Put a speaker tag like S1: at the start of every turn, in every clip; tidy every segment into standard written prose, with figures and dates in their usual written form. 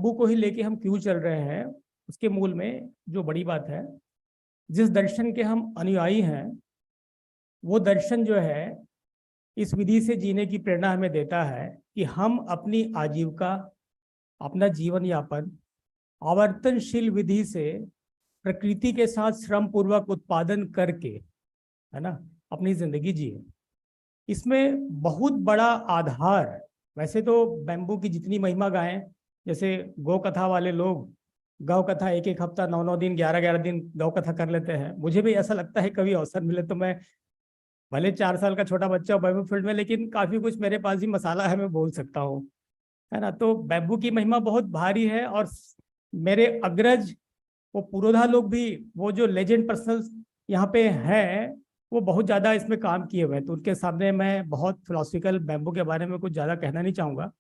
S1: Bamboo को ही लेके हम क्यों चल रहे हैं, उसके मूल में जो बड़ी बात है, जिस दर्शन के हम अनुयायी हैं वो दर्शन जो है इस विधि से जीने की प्रेरणा हमें देता है कि हम अपनी आजीविका, अपना जीवन यापन आवर्तनशील विधि से प्रकृति के साथ श्रम पूर्वक उत्पादन करके, है ना, अपनी जिंदगी जिए। इसमें बहुत बड़ा आधार, वैसे तो बैम्बू की जितनी महिमा गाएं, जैसे गौ कथा वाले लोग गौ कथा एक एक हफ्ता 9 9 दिन 11 11 दिन गौ कथा कर लेते हैं। मुझे भी ऐसा लगता है कभी अवसर मिले तो मैं, भले 4 साल का छोटा बच्चा हूँ बैम्बू फील्ड में, लेकिन काफी कुछ मेरे पास भी मसाला है, मैं बोल सकता हूँ, है ना। तो बैम्बू की महिमा बहुत भारी है। और मेरे अग्रज वो पुरोधा लोग भी, वो जो लेजेंड पर्सनल यहाँ पे हैं, वो बहुत ज़्यादा इसमें काम किए हुए हैं। तो उनके सामने मैं बहुत फिलोसफिकल बैम्बू के बारे में कुछ ज़्यादा कहना नहीं चाहूँगा।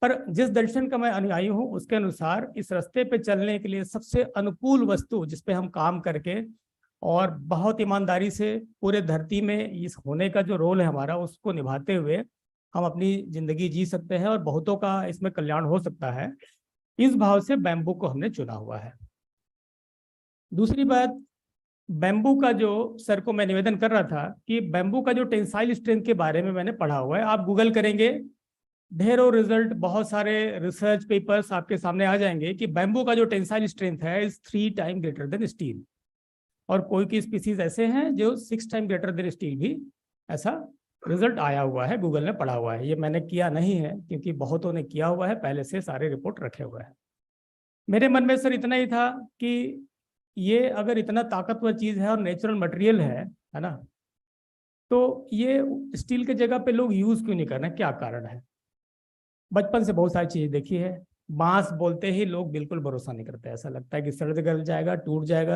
S1: पर जिस दर्शन का मैं अनुयायी हूँ उसके अनुसार इस रास्ते पे चलने के लिए सबसे अनुकूल वस्तु जिसपे हम काम करके और बहुत ईमानदारी से पूरे धरती में इस होने का जो रोल है हमारा, उसको निभाते हुए हम अपनी जिंदगी जी सकते हैं और बहुतों का इसमें कल्याण हो सकता है। इस भाव से बैम्बू को हमने चुना हुआ है। दूसरी बात, बैम्बू का जो, सर को मैं निवेदन कर रहा था कि बैम्बू का जो टेंसाइल स्ट्रेंथ के बारे में मैंने पढ़ा हुआ है, आप गूगल करेंगे ढेरों रिजल्ट, बहुत सारे रिसर्च पेपर्स आपके सामने आ जाएंगे कि बैम्बू का जो टेंसाइल स्ट्रेंथ है is 3 time greater than steel. और कोई की स्पीसीज ऐसे हैं जो 6 टाइम ग्रेटर देन स्टील भी, ऐसा रिजल्ट आया हुआ है, गूगल ने पढ़ा हुआ है। ये मैंने किया नहीं है क्योंकि बहुतों ने किया हुआ है, पहले से सारे रिपोर्ट रखे हुए हैं। मेरे मन में सर इतना ही था कि ये अगर इतना ताकतवर चीज है और नेचुरल मटेरियल है ना, तो ये स्टील के जगह पे लोग यूज क्यों नहीं कर रहे हैं, क्या कारण है। बचपन से बहुत सारी चीजें देखी है। बांस बोलते ही लोग बिल्कुल भरोसा नहीं करते, ऐसा लगता है कि सर्द गल जाएगा, टूट जाएगा,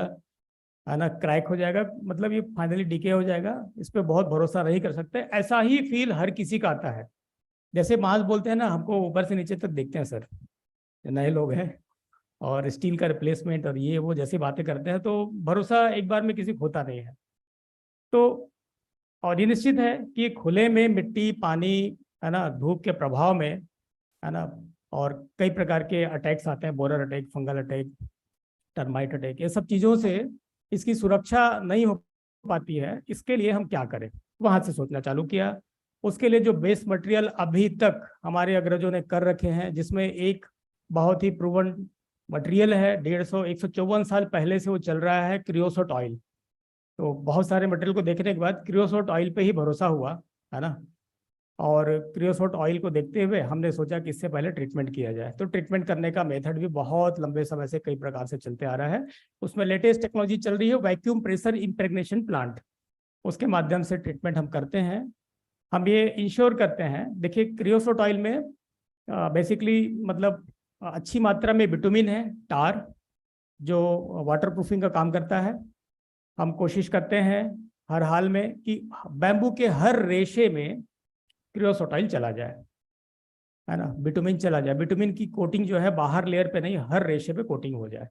S1: है ना, क्रैक हो जाएगा, मतलब ये फाइनली डीके हो जाएगा, इस पर बहुत भरोसा नहीं कर सकते। ऐसा ही फील हर किसी का आता है। जैसे बांस बोलते हैं ना, हमको ऊपर से नीचे तक देखते हैं सर, नए लोग हैं, और स्टील का रिप्लेसमेंट और ये वो जैसी बातें करते हैं, तो भरोसा एक बार में किसी को होता नहीं है। तो और ये निश्चित है कि खुले में मिट्टी, पानी, है ना, धूप के प्रभाव में, है ना, और कई प्रकार के अटैक्स आते हैं, borer attack, fungal attack, termite attack, ये सब चीज़ों से इसकी सुरक्षा नहीं हो पाती है। इसके लिए हम क्या करें, वहाँ से सोचना चालू किया। उसके लिए जो बेस मटेरियल अभी तक हमारे अग्रजों ने कर रखे हैं, जिसमें एक बहुत ही प्रूवन मटेरियल है, 154 साल पहले से वो चल रहा है, क्रियोसोट ऑयल। तो बहुत सारे मटेरियल को देखने के बाद क्रियोसोट ऑयल पे ही भरोसा हुआ, है ना। और क्रियोसोट ऑयल को देखते हुए हमने सोचा कि इससे पहले ट्रीटमेंट किया जाए। तो ट्रीटमेंट करने का मेथड भी बहुत लंबे समय से कई प्रकार से चलते आ रहा है। उसमें लेटेस्ट टेक्नोलॉजी चल रही है, वैक्यूम प्रेशर इम्प्रेग्नेशन प्लांट, उसके माध्यम से ट्रीटमेंट हम करते हैं। हम ये इंश्योर करते हैं, देखिए क्रियोसोट ऑयल में बेसिकली मतलब अच्छी मात्रा में विटामिन है, टार, जो वाटर प्रूफिंग का काम करता है। हम कोशिश करते हैं हर हाल में कि बैम्बू के हर रेशे में क्रियोसोट ऑयल चला जाए, है ना, विटामिन चला जाए, विटामिन की कोटिंग जो है बाहर लेयर पे नहीं, हर रेशे पे कोटिंग हो जाए।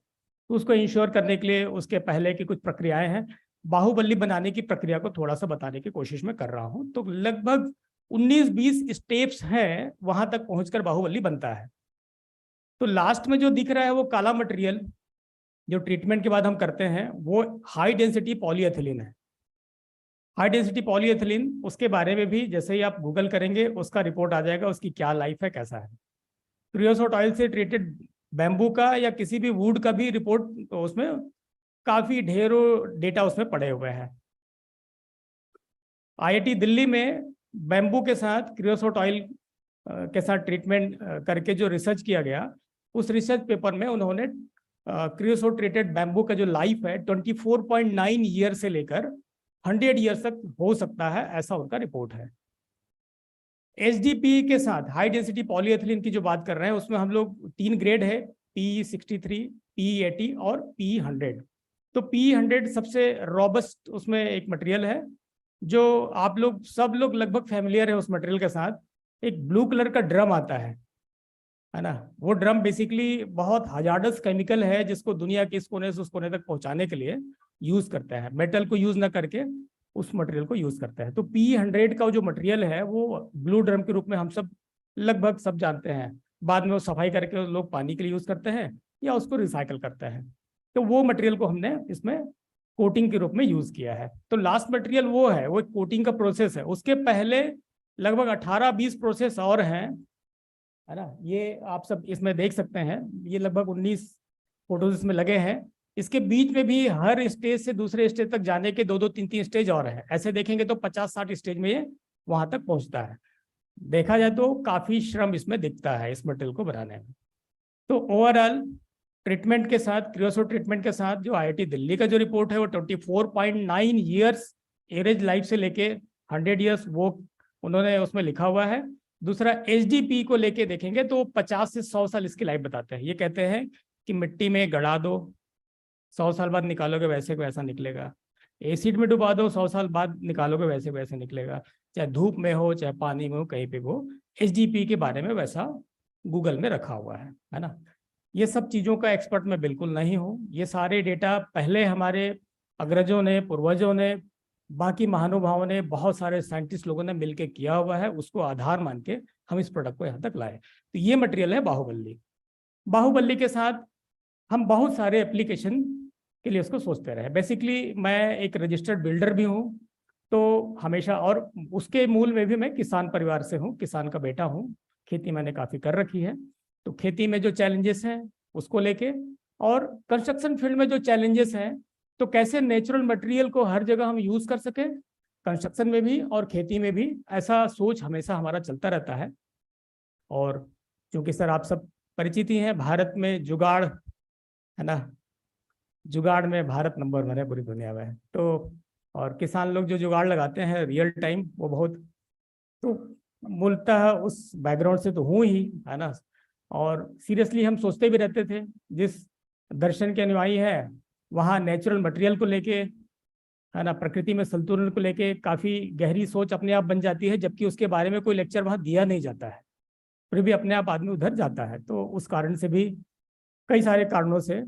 S1: तो उसको इंश्योर करने के लिए उसके पहले की कुछ प्रक्रियाएं हैं। बाहुबली बनाने की प्रक्रिया को थोड़ा सा बताने की कोशिश में कर रहा हूँ। तो लगभग 19-20 स्टेप्स हैं, वहां तक पहुंचकर बाहुबली बनता है। तो लास्ट में जो दिख रहा है वो काला मटेरियल जो ट्रीटमेंट के बाद हम करते हैं, वो हाई डेंसिटी पॉलीएथिलीन है। हाई डेंसिटी पॉलीएथिलीन, उसके बारे में भी जैसे ही आप गूगल करेंगे उसका रिपोर्ट आ जाएगा, उसकी क्या लाइफ है, कैसा है। क्रियोसोट ऑयल से ट्रीटेड बैम्बू का या किसी भी वुड का भी रिपोर्ट, तो उसमें काफी ढेरों डेटा उसमें पड़े हुए हैं। आईआईटी दिल्ली में बैम्बू के साथ क्रियोसोट ऑयल के साथ ट्रीटमेंट करके जो रिसर्च किया गया, उस रिसर्च पेपर में उन्होंने क्रियोसोट ट्रीटेड बैम्बू का जो लाइफ है 24.9 ईयर से लेकर 100 ईयर्स तक हो सकता है, ऐसा उनका रिपोर्ट है। एचडीपी के साथ हाई डेंसिटी पॉलीएथिलीन की जो बात कर रहे हैं, उसमें हम लोग 3 ग्रेड है, PE63, PE80 और PE100। तो PE100 सबसे रॉबस्ट उसमें एक मटेरियल है, जो आप लोग सब लोग लगभग फैमिलियर है उस मटेरियल के साथ। एक ब्लू कलर का ड्रम आता है ना, वो ड्रम बेसिकली बहुत हजार्डस केमिकल है, जिसको दुनिया के इस कोने से उस कोने तक पहुंचाने के लिए यूज करते हैं। मेटल को यूज ना करके उस मटेरियल को यूज करते हैं। तो PE100 का जो मटेरियल है वो ब्लू ड्रम के रूप में हम सब लगभग सब जानते हैं। बाद में वो सफाई करके लोग पानी के लिए यूज़ करते हैं या उसको रिसाइकल करते हैं। तो वो मटेरियल को हमने इसमें कोटिंग के रूप में यूज़ किया है। तो लास्ट मटेरियल वो है, वो कोटिंग का प्रोसेस है। उसके पहले लगभग 18-20 प्रोसेस और हैं, है ना। ये आप सब इसमें देख सकते हैं, ये लगभग 19 फोटोज इसमें लगे हैं। इसके बीच में भी हर स्टेज से दूसरे स्टेज तक जाने के 2-2 3-3 स्टेज और हैं। ऐसे देखेंगे तो 50-60 स्टेज में ये वहां तक पहुंचता है। देखा जाए तो काफी श्रम इसमें दिखता है इस मटेरियल को बनाने में। तो ओवरऑल ट्रीटमेंट के साथ, क्रियोसो ट्रीटमेंट के साथ जो आईआईटी दिल्ली का जो रिपोर्ट है वो 24.9 ईयर्स एवरेज लाइफ से लेके 100 ईयर्स वो उन्होंने उसमें लिखा हुआ है। दूसरा एचडीपी को लेके देखेंगे तो 50 से 100 साल इसकी लाइफ बताते हैं। ये कहते हैं कि मिट्टी में गड़ा दो, 100 साल बाद निकालोगे वैसे को वैसा निकलेगा। एसिड में डुबा दो, 100 साल बाद निकालोगे वैसे को वैसे निकलेगा। चाहे धूप में हो चाहे पानी में हो, कहीं पे हो, एचडीपी के बारे में वैसा गूगल में रखा हुआ है ना। ये सब चीज़ों का एक्सपर्ट मैं बिल्कुल नहीं हूँ। ये सारे डेटा पहले हमारे अग्रजों ने, पूर्वजों ने, बाकी महानुभावों ने, बहुत सारे साइंटिस्ट लोगों ने मिलकर किया हुआ है। उसको आधार मान के हम इस प्रोडक्ट को यहाँ तक लाए। तो ये मटेरियल है बाहुबली। बाहुबली के साथ हम बहुत सारे एप्लीकेशन के लिए उसको सोचते रहे। बेसिकली मैं एक रजिस्टर्ड बिल्डर भी हूँ, तो हमेशा, और उसके मूल में भी मैं किसान परिवार से हूँ, किसान का बेटा हूँ। खेती मैंने काफ़ी कर रखी है। तो खेती में जो चैलेंजेस हैं उसको लेके, और कंस्ट्रक्शन फील्ड में जो चैलेंजेस हैं, तो कैसे नेचुरल मटेरियल को हर जगह हम यूज़ कर सकें, कंस्ट्रक्शन में भी और खेती में भी, ऐसा सोच हमेशा हमारा चलता रहता है। और क्योंकि सर आप सब परिचित ही हैं, भारत में जुगाड़, है ना, जुगाड़ में भारत नंबर 1 है पूरी दुनिया में। तो और किसान लोग जो जुगाड़ लगाते हैं रियल टाइम, वो बहुत, तो मूलतः उस बैकग्राउंड से तो हूँ ही, है ना। और सीरियसली हम सोचते भी रहते थे, जिस दर्शन के अनुयायी है वहाँ नेचुरल मटेरियल को लेके, है ना, प्रकृति में संतुलन को लेके काफ़ी गहरी सोच अपने आप बन जाती है, जबकि उसके बारे में कोई लेक्चर वहाँ दिया नहीं जाता है, फिर भी अपने आप आदमी उधर जाता है। तो उस कारण से भी, कई सारे कारणों से,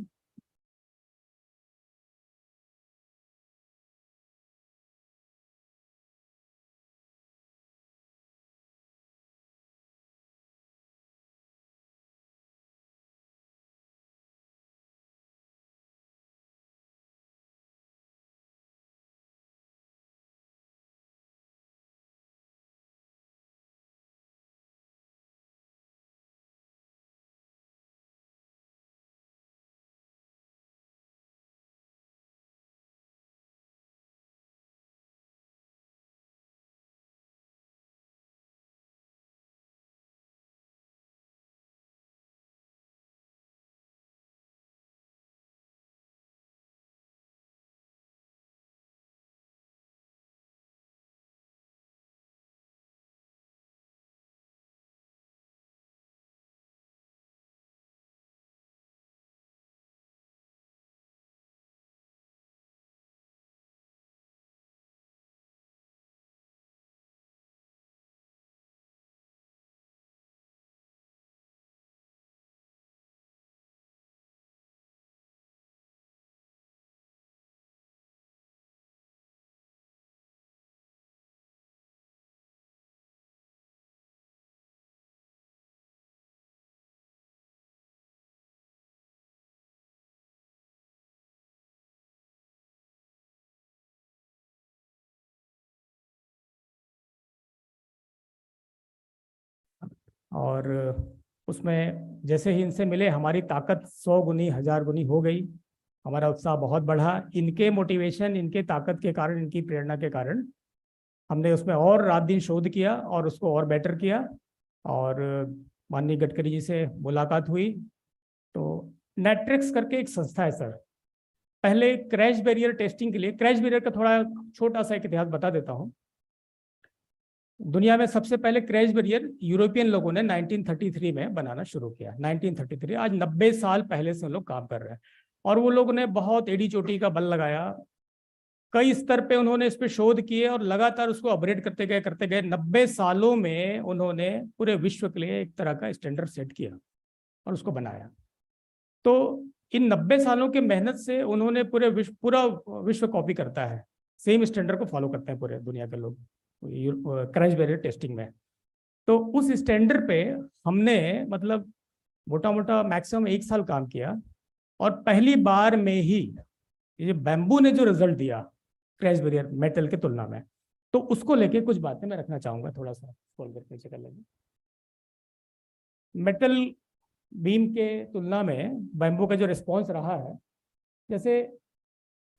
S1: और उसमें जैसे ही इनसे मिले हमारी ताकत 100 गुनी 1000 गुनी हो गई। हमारा उत्साह बहुत बढ़ा। इनके मोटिवेशन, इनके ताकत के कारण, इनकी प्रेरणा के कारण हमने उसमें और रात दिन शोध किया और उसको और बेटर किया। और माननीय गडकरी जी से मुलाकात हुई। तो नेट्रिक्स करके एक संस्था है सर। पहले क्रैश बैरियर टेस्टिंग के लिए, क्रैश बैरियर का थोड़ा छोटा सा एक इतिहास बता देता हूँ। दुनिया में सबसे पहले क्रैश बैरियर यूरोपियन लोगों ने 1933 में बनाना शुरू किया। 1933, आज 90 साल पहले से लोग काम कर रहे हैं। और वो लोगों ने बहुत एड़ी चोटी का बल लगाया, कई स्तर पे उन्होंने इस पे शोध किए और लगातार उसको अपग्रेड करते गए 90 सालों में उन्होंने पूरे विश्व के लिए एक तरह का स्टैंडर्ड सेट किया और उसको बनाया। तो इन 90 सालों के मेहनत से उन्होंने पूरा विश्व कॉपी करता है, सेम स्टैंडर्ड को फॉलो करते हैं पूरे दुनिया के लोग क्रैश बैरियर टेस्टिंग में। तो उस स्टैंडर्ड पे हमने मतलब मोटा मोटा मैक्सिमम 1 साल काम किया, और पहली बार में ही ये बैम्बू ने जो रिजल्ट दिया क्रैश बैरियर मेटल के तुलना में, तो उसको लेके कुछ बातें मैं रखना चाहूंगा। थोड़ा सा स्क्रॉल करके नीचे कर लेंगे। मेटल बीम के तुलना में बैम्बू का जो रिस्पॉन्स रहा है, जैसे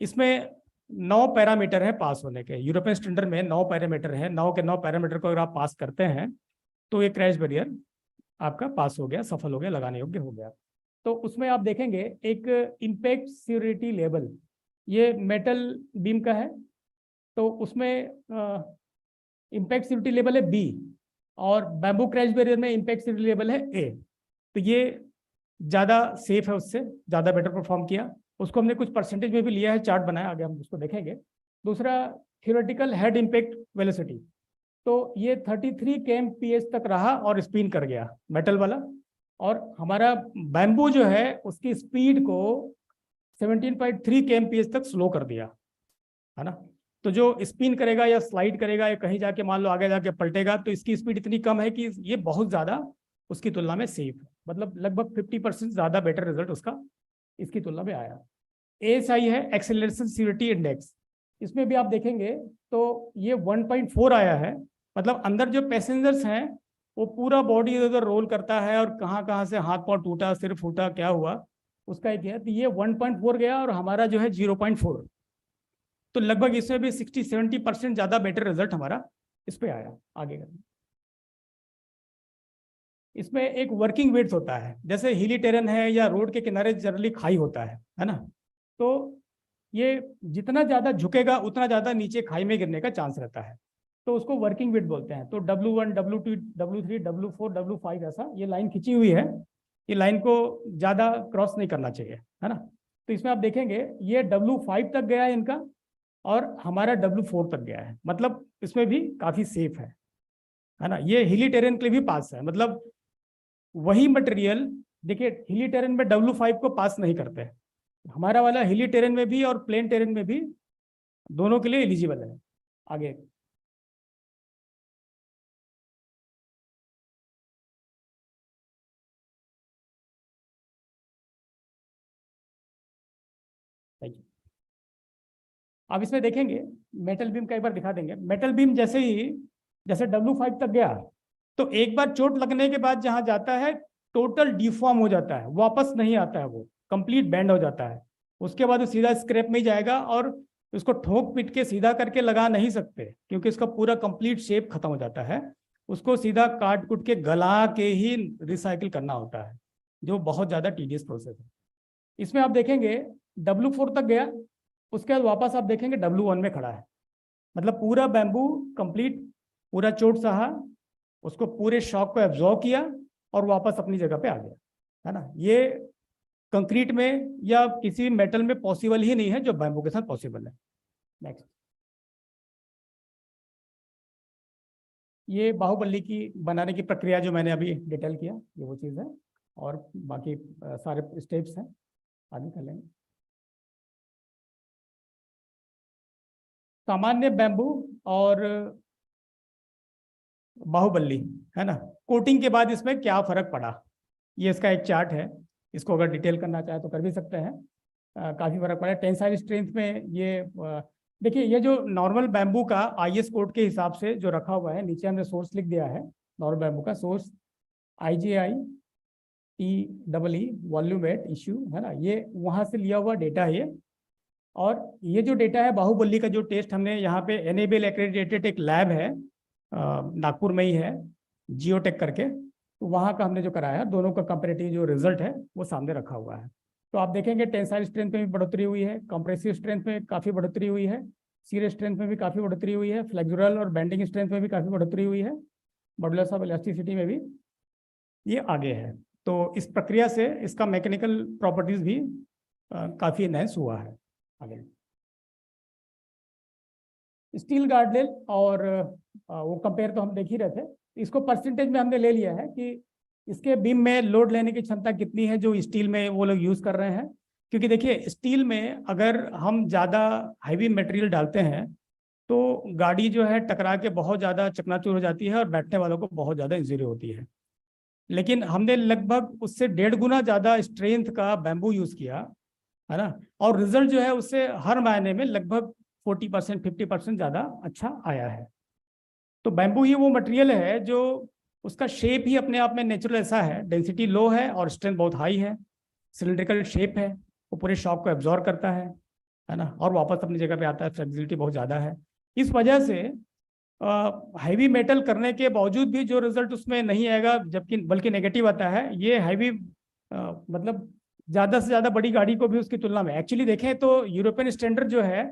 S1: इसमें 9 पैरामीटर है पास होने के। यूरोपियन स्टैंडर्ड में 9 पैरामीटर है। 9 के 9 पैरामीटर को अगर आप पास करते हैं तो ये क्रैश बैरियर आपका पास हो गया, सफल हो गया, लगाने योग्य हो गया। तो उसमें आप देखेंगे एक इम्पैक्ट सिक्योरिटी लेवल, ये मेटल बीम का है, तो उसमें इम्पैक्ट सिक्योरिटी लेवल है बी, और बैम्बू क्रैश बैरियर में इम्पैक्ट सिक्योरिटी लेवल है ए। तो ये ज़्यादा सेफ है, उससे ज़्यादा बेटर परफॉर्म किया। उसको हमने कुछ परसेंटेज में भी लिया है, चार्ट बनाया, आगे हम उसको देखेंगे। दूसरा थियोरेटिकल हेड इम्पैक्ट वेलोसिटी, तो ये 33 kmph तक रहा और स्पिन कर गया मेटल वाला, और हमारा बैम्बू जो है उसकी स्पीड को 17.3 kmph तक स्लो कर दिया, है ना। तो जो स्पिन करेगा या स्लाइड करेगा या कहीं जाके मान लो आगे जाके पलटेगा, तो इसकी स्पीड इतनी कम है कि ये बहुत ज़्यादा उसकी तुलना में सेफ है, मतलब लगभग 50% ज़्यादा बेटर रिजल्ट उसका इसकी तुलना में आया। ASI है एक्सेलरेशन सिक्योरिटी इंडेक्स, इसमें भी आप देखेंगे तो ये 1.4 आया है। मतलब अंदर जो पैसेंजर्स हैं वो पूरा बॉडी इधर रोल करता है, और कहाँ कहाँ से हाथ पांव टूटा, सिर फूटा, क्या हुआ उसका एक है। तो ये 1.4 गया और हमारा जो है 0.4, तो लगभग इसमें भी 60-70% ज़्यादा बेटर रिजल्ट हमारा इस पर आया। आगे करना, इसमें एक वर्किंग विड्थ होता है, जैसे हिली टेरेन है या रोड के किनारे जनरली खाई होता है ना। तो ये जितना ज़्यादा झुकेगा उतना ज़्यादा नीचे खाई में गिरने का चांस रहता है, तो उसको वर्किंग विड्थ बोलते हैं। तो W1, W2, W3, W4, W5 ऐसा ये लाइन खिंची हुई है, ये लाइन को ज़्यादा क्रॉस नहीं करना चाहिए, है ना। तो इसमें आप देखेंगे ये W5 तक गया है इनका, और हमारा W4 तक गया है, मतलब इसमें भी काफ़ी सेफ है ना। ये हिली टेरेन के लिए भी पास है, मतलब वही मटेरियल देखिए हिली टेरेन में W5 को पास नहीं करते, हमारा वाला हिली टेरेन में भी और प्लेन टेरेन में भी दोनों के लिए एलिजिबल है। आगे अब इसमें देखेंगे मेटल बीम का एक बार दिखा देंगे। मेटल बीम जैसे ही जैसे W5 तक गया, तो एक बार चोट लगने के बाद जहां जाता है टोटल डिफॉर्म हो जाता है, वापस नहीं आता है, वो कंप्लीट बैंड हो जाता है। उसके बाद वो सीधा स्क्रैप में ही जाएगा, और उसको ठोक पीट के सीधा करके लगा नहीं सकते, क्योंकि इसका पूरा कंप्लीट शेप खत्म हो जाता है। उसको सीधा काट कुट के गला के ही रिसाइकिल करना होता है, जो बहुत ज़्यादा टीडियस प्रोसेस है। इसमें आप देखेंगे W4 तक गया, उसके बाद वापस आप देखेंगे W1 में खड़ा है, मतलब पूरा बैम्बू कंप्लीट पूरा चोट सहा, उसको पूरे शॉक को एब्जॉर्ब किया और वापस अपनी जगह पे आ गया, है ना। ये कंक्रीट में या किसी मेटल में पॉसिबल ही नहीं है, जो बैम्बू के साथ पॉसिबल है। नेक्स्ट, ये बाहुबली की बनाने की प्रक्रिया जो मैंने अभी डिटेल किया, ये वो चीज़ है, और बाकी सारे स्टेप्स हैं, आगे कर लेंगे। सामान्य बैम्बू और बाहुबली, है ना, कोटिंग के बाद इसमें क्या फर्क पड़ा, ये इसका एक चार्ट है। इसको अगर डिटेल करना चाहे तो कर भी सकते हैं। काफ़ी फर्क पड़ा है टेंसाइल स्ट्रेंथ में। ये देखिए, ये जो नॉर्मल बैम्बू का IS कोड के हिसाब से जो रखा हुआ है, नीचे हमने सोर्स लिख दिया है। नॉर्मल बैम्बू का source IGI TEE volume at issue, है ना, ये वहाँ से लिया हुआ डेटा है ये। और ये जो डेटा है बाहुबली का, जो टेस्ट हमने यहाँ पे एनेबल एक्रेडिटेड एक लैब है नागपुर में ही है, जियोटेक करके, तो वहाँ का हमने जो कराया, दोनों का कंपेरेटिव जो रिजल्ट है वो सामने रखा हुआ है। तो आप देखेंगे टेंसाइल स्ट्रेंथ में भी बढ़ोतरी हुई है, कंप्रेसिव स्ट्रेंथ में काफ़ी बढ़ोतरी हुई है, सीरियस स्ट्रेंथ में भी काफ़ी बढ़ोतरी हुई है, फ्लेक्सुरल और बेंडिंग स्ट्रेंथ में भी काफ़ी बढ़ोतरी हुई है, मॉडुलस ऑफ इलास्टिसिटी में भी ये आगे है। तो इस प्रक्रिया से इसका मैकेनिकल प्रॉपर्टीज भी काफ़ी एनहांस हुआ है। आगे स्टील गार्डरेल और वो कंपेयर तो हम देख ही रहे थे, इसको परसेंटेज में हमने ले लिया है कि इसके बीम में लोड लेने की क्षमता कितनी है जो स्टील में वो लोग यूज़ कर रहे हैं। क्योंकि देखिए स्टील में अगर हम ज़्यादा हैवी मटेरियल डालते हैं तो गाड़ी जो है टकरा के बहुत ज़्यादा चकनाचूर हो जाती है और बैठने वालों को बहुत ज़्यादा इंजरी होती है। लेकिन हमने लगभग उससे 1.5 गुना ज़्यादा स्ट्रेंथ का बैम्बू यूज़ किया, है ना, और रिजल्ट जो है उससे हर महीने में लगभग 40% 50% ज़्यादा अच्छा आया है। तो बैम्बू ही वो मटेरियल है जो उसका शेप ही अपने आप में नेचुरल ऐसा है, डेंसिटी लो है और स्ट्रेंथ बहुत हाई है, सिलिंड्रिकल शेप है, वो पूरे शॉक को एब्जॉर्ब करता है ना, और वापस अपनी जगह पे आता है, फ्लेक्सिबिलिटी बहुत ज़्यादा है। इस वजह से हैवी मेटल करने के बावजूद भी जो रिजल्ट उसमें नहीं आएगा, जबकि बल्कि नेगेटिव आता है, ये हैवी मतलब ज़्यादा से ज़्यादा बड़ी गाड़ी को भी उसकी तुलना में एक्चुअली देखें तो यूरोपियन स्टैंडर्ड जो है,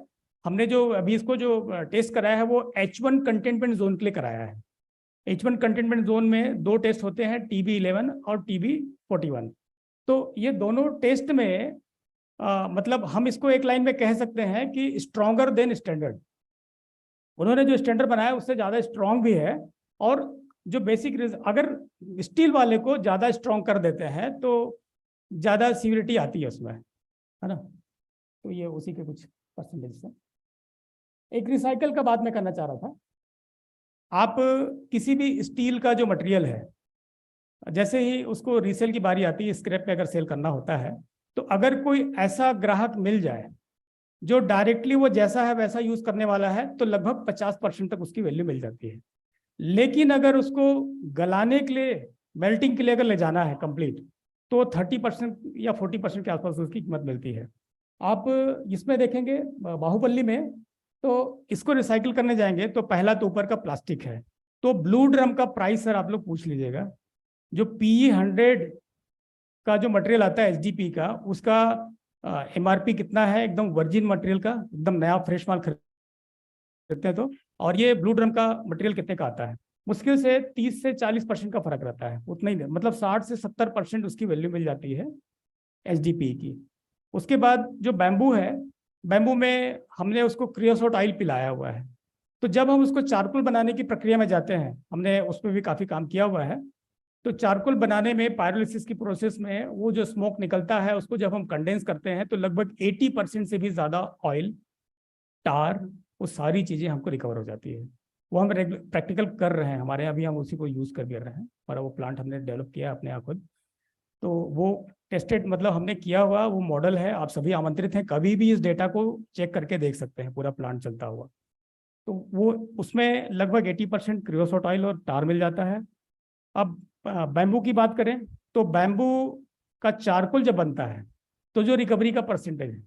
S1: हमने जो अभी इसको जो टेस्ट कराया है वो H1 कंटेनमेंट जोन के लिए कराया है। H1 कंटेनमेंट जोन में 2 टेस्ट होते हैं, TB11 और TB41। तो ये दोनों टेस्ट में मतलब हम इसको एक लाइन में कह सकते हैं कि स्ट्रॉन्गर देन स्टैंडर्ड। उन्होंने जो स्टैंडर्ड बनाया उससे ज़्यादा स्ट्रॉन्ग भी है, और जो बेसिक अगर स्टील वाले को ज़्यादा स्ट्रॉन्ग कर देते हैं तो ज़्यादा सीवियरिटी आती है उसमें, है ना। तो ये उसी के कुछ परसेंटेज है। एक रिसाइकल का बात मैं करना चाह रहा था। आप किसी भी स्टील का जो मटेरियल है, जैसे ही उसको रीसेल की बारी आती है, स्क्रैप पे अगर सेल करना होता है, तो अगर कोई ऐसा ग्राहक मिल जाए जो डायरेक्टली वो जैसा है वैसा यूज करने वाला है, तो लगभग 50% तक उसकी वैल्यू मिल जाती है। लेकिन अगर उसको गलाने के लिए, मेल्टिंग के लिए अगर ले जाना है कंप्लीट, तो 30% या 40% के आसपास उसकी कीमत मिलती है। आप इसमें देखेंगे बाहुबली में, तो इसको रिसाइकिल करने जाएंगे तो पहला तो ऊपर का प्लास्टिक है। तो ब्लू ड्रम का प्राइस सर आप लोग पूछ लीजिएगा, जो PE100 का जो मटेरियल आता है HDP का, उसका MRP कितना है, एकदम वर्जिन मटेरियल का, एकदम नया फ्रेश माल खरीदते हैं तो, और ये ब्लू ड्रम का मटेरियल कितने का आता है। मुश्किल से 30 से 40% का फर्क रहता है, उतना ही, मतलब 60 से 70% उसकी वैल्यू मिल जाती है HDP की। उसके बाद जो बैम्बू है, बैम्बू में हमने उसको क्रियोसोट ऑयल पिलाया हुआ है। तो जब हम उसको चारकोल बनाने की प्रक्रिया में जाते हैं, हमने उस पर भी काफ़ी काम किया हुआ है, तो चारकोल बनाने में पायरोलिसिस की प्रोसेस में वो जो स्मोक निकलता है उसको जब हम कंडेंस करते हैं तो लगभग 80% से भी ज़्यादा ऑयल, टार, वो सारी चीज़ें हमको रिकवर हो जाती है। वो हम प्रैक्टिकल कर रहे हैं, हमारे यहाँ अभी हम उसी को यूज़ कर भी रहे हैं, और वो प्लांट हमने डेवलप किया है अपने यहाँ खुद। तो वो टेस्टेड, मतलब हमने किया हुआ वो मॉडल है। आप सभी आमंत्रित हैं, कभी भी इस डेटा को चेक करके देख सकते हैं, पूरा प्लांट चलता हुआ। तो वो उसमें लगभग 80% क्रियोसोट ऑयल और टार मिल जाता है। अब बैम्बू की बात करें तो बैम्बू का चारकोल जब बनता है तो जो रिकवरी का परसेंटेज है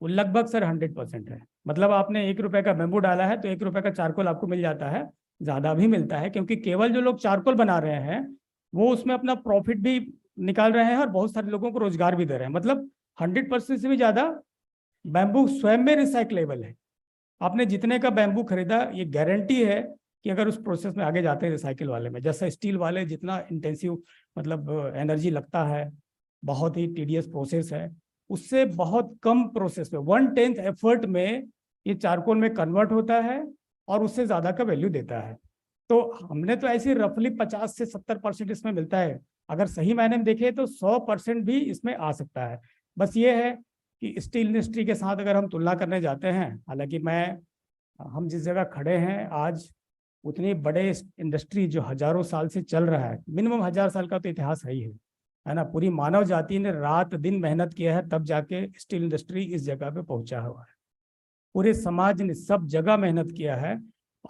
S1: वो लगभग सर 100% है। मतलब आपने 1 रुपए का बैम्बू डाला है तो 1 रुपए का चारकोल आपको मिल जाता है, ज़्यादा भी मिलता है, क्योंकि केवल जो लोग चारकोल बना रहे हैं वो उसमें अपना प्रॉफिट भी निकाल रहे हैं और बहुत सारे लोगों को रोजगार भी दे रहे हैं। मतलब 100% से भी ज़्यादा बैम्बू स्वयं में रिसाइकलेबल है। आपने जितने का बैम्बू खरीदा, ये गारंटी है कि अगर उस प्रोसेस में आगे जाते हैं रिसाइकिल वाले में, जैसा स्टील वाले जितना इंटेंसिव मतलब एनर्जी लगता है, बहुत ही टीडियस प्रोसेस है, उससे बहुत कम प्रोसेस में 1/10 एफर्ट में ये चारकोल में कन्वर्ट होता है और उससे ज़्यादा का वैल्यू देता है। तो हमने तो ऐसे रफली 50 से 70% इसमें मिलता है। अगर सही मायने में देखें तो 100% भी इसमें आ सकता है। बस ये है कि स्टील इंडस्ट्री के साथ अगर हम तुलना करने जाते हैं, हालांकि हम जिस जगह खड़े हैं आज, उतनी बड़े इंडस्ट्री जो हजारों साल से चल रहा है, मिनिमम 1000 साल का तो इतिहास है ना। पूरी मानव जाति ने रात दिन मेहनत किया है तब जाके स्टील इंडस्ट्री इस जगह पे पहुंचा हुआ है। पूरे समाज ने सब जगह मेहनत किया है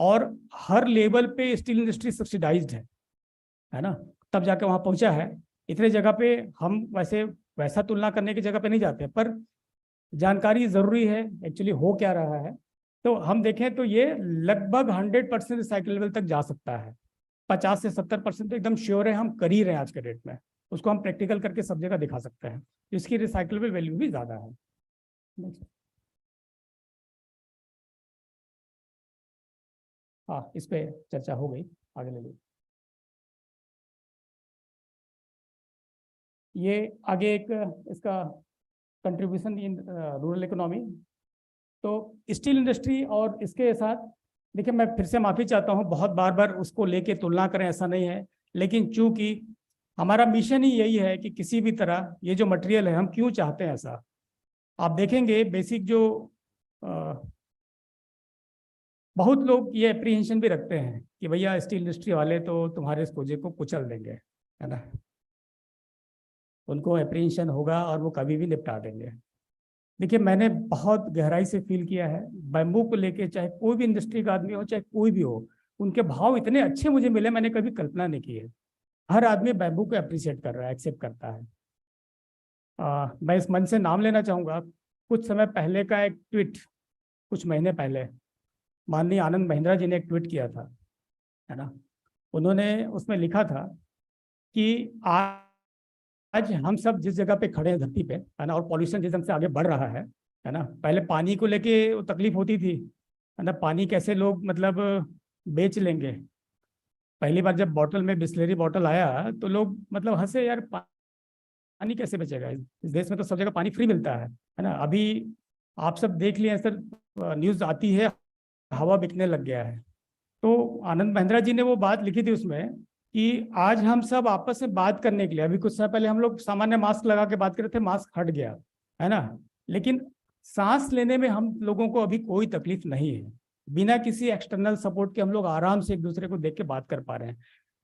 S1: और हर लेवल पे स्टील इंडस्ट्री सब्सिडाइज्ड है ना, तब जाके वहां पहुंचा है। इतने जगह पे हम वैसा तुलना करने की जगह पे नहीं जाते, पर जानकारी जरूरी है एक्चुअली हो क्या रहा है। तो हम देखें तो ये लगभग 100% रिसाइकलेबल तक जा सकता है। 50 से 70% तो एकदम श्योर है, हम कर ही रहे हैं आज के डेट में। उसको हम प्रैक्टिकल करके सब जगह दिखा सकते हैं, इसकी रिसाइकलेबल वैल्यू भी ज़्यादा है। हाँ, इस पे चर्चा हो गई, आगे ले लीजिए। ये आगे एक इसका कंट्रीब्यूशन इन रूरल इकोनॉमी। तो स्टील इंडस्ट्री और इसके साथ, देखिए मैं फिर से माफ़ी चाहता हूँ, बहुत बार बार उसको लेके तुलना करें ऐसा नहीं है, लेकिन चूंकि हमारा मिशन ही यही है कि किसी भी तरह ये जो मटेरियल है, हम क्यों चाहते हैं ऐसा। आप देखेंगे बेसिक जो बहुत लोग ये एप्रीहेंशन भी रखते हैं कि भैया स्टील इंडस्ट्री वाले तो तुम्हारे इस प्रोजेक्ट को कुचल देंगे, है ना, उनको एप्रीहेंशन होगा और वो कभी भी निपटा देंगे। देखिए, मैंने बहुत गहराई से फील किया है बैम्बू को लेके, चाहे कोई भी इंडस्ट्री का आदमी हो, चाहे कोई भी हो, उनके भाव इतने अच्छे मुझे मिले, मैंने कभी कल्पना नहीं की है। हर आदमी बैम्बू को अप्रिशिएट कर रहा है, एक्सेप्ट करता है। मैं इस मंच से नाम लेना चाहूँगा। कुछ समय पहले का एक ट्वीट, कुछ महीने पहले माननीय आनंद महिंद्रा जी ने एक ट्वीट किया था, है ना। उन्होंने उसमें लिखा था कि आज हम सब जिस जगह पे खड़े हैं धरती पे, है ना, और पॉल्यूशन जिस ढंग से आगे बढ़ रहा है ना, पहले पानी को लेके तकलीफ होती थी, है ना, पानी कैसे लोग मतलब बेच लेंगे। पहली बार जब बॉटल में बिस्लेरी बॉटल आया तो लोग मतलब हंसे, यार पानी कैसे बचेगा, इस देश में तो सब जगह पानी फ्री मिलता है ना। अभी आप सब देख लिए सर, न्यूज़ आती है हवा बिकने लग गया है। तो आनंद महिंद्रा जी ने वो बात लिखी थी उसमें कि आज हम सब आपस में बात करने के लिए, अभी कुछ समय पहले हम लोग सामान्य मास्क लगा के बात कर रहे थे, मास्क हट गया, है ना, लेकिन सांस लेने में हम लोगों को अभी कोई तकलीफ नहीं है। बिना किसी एक्सटर्नल सपोर्ट के हम लोग आराम से एक दूसरे को देख के बात कर पा रहे हैं।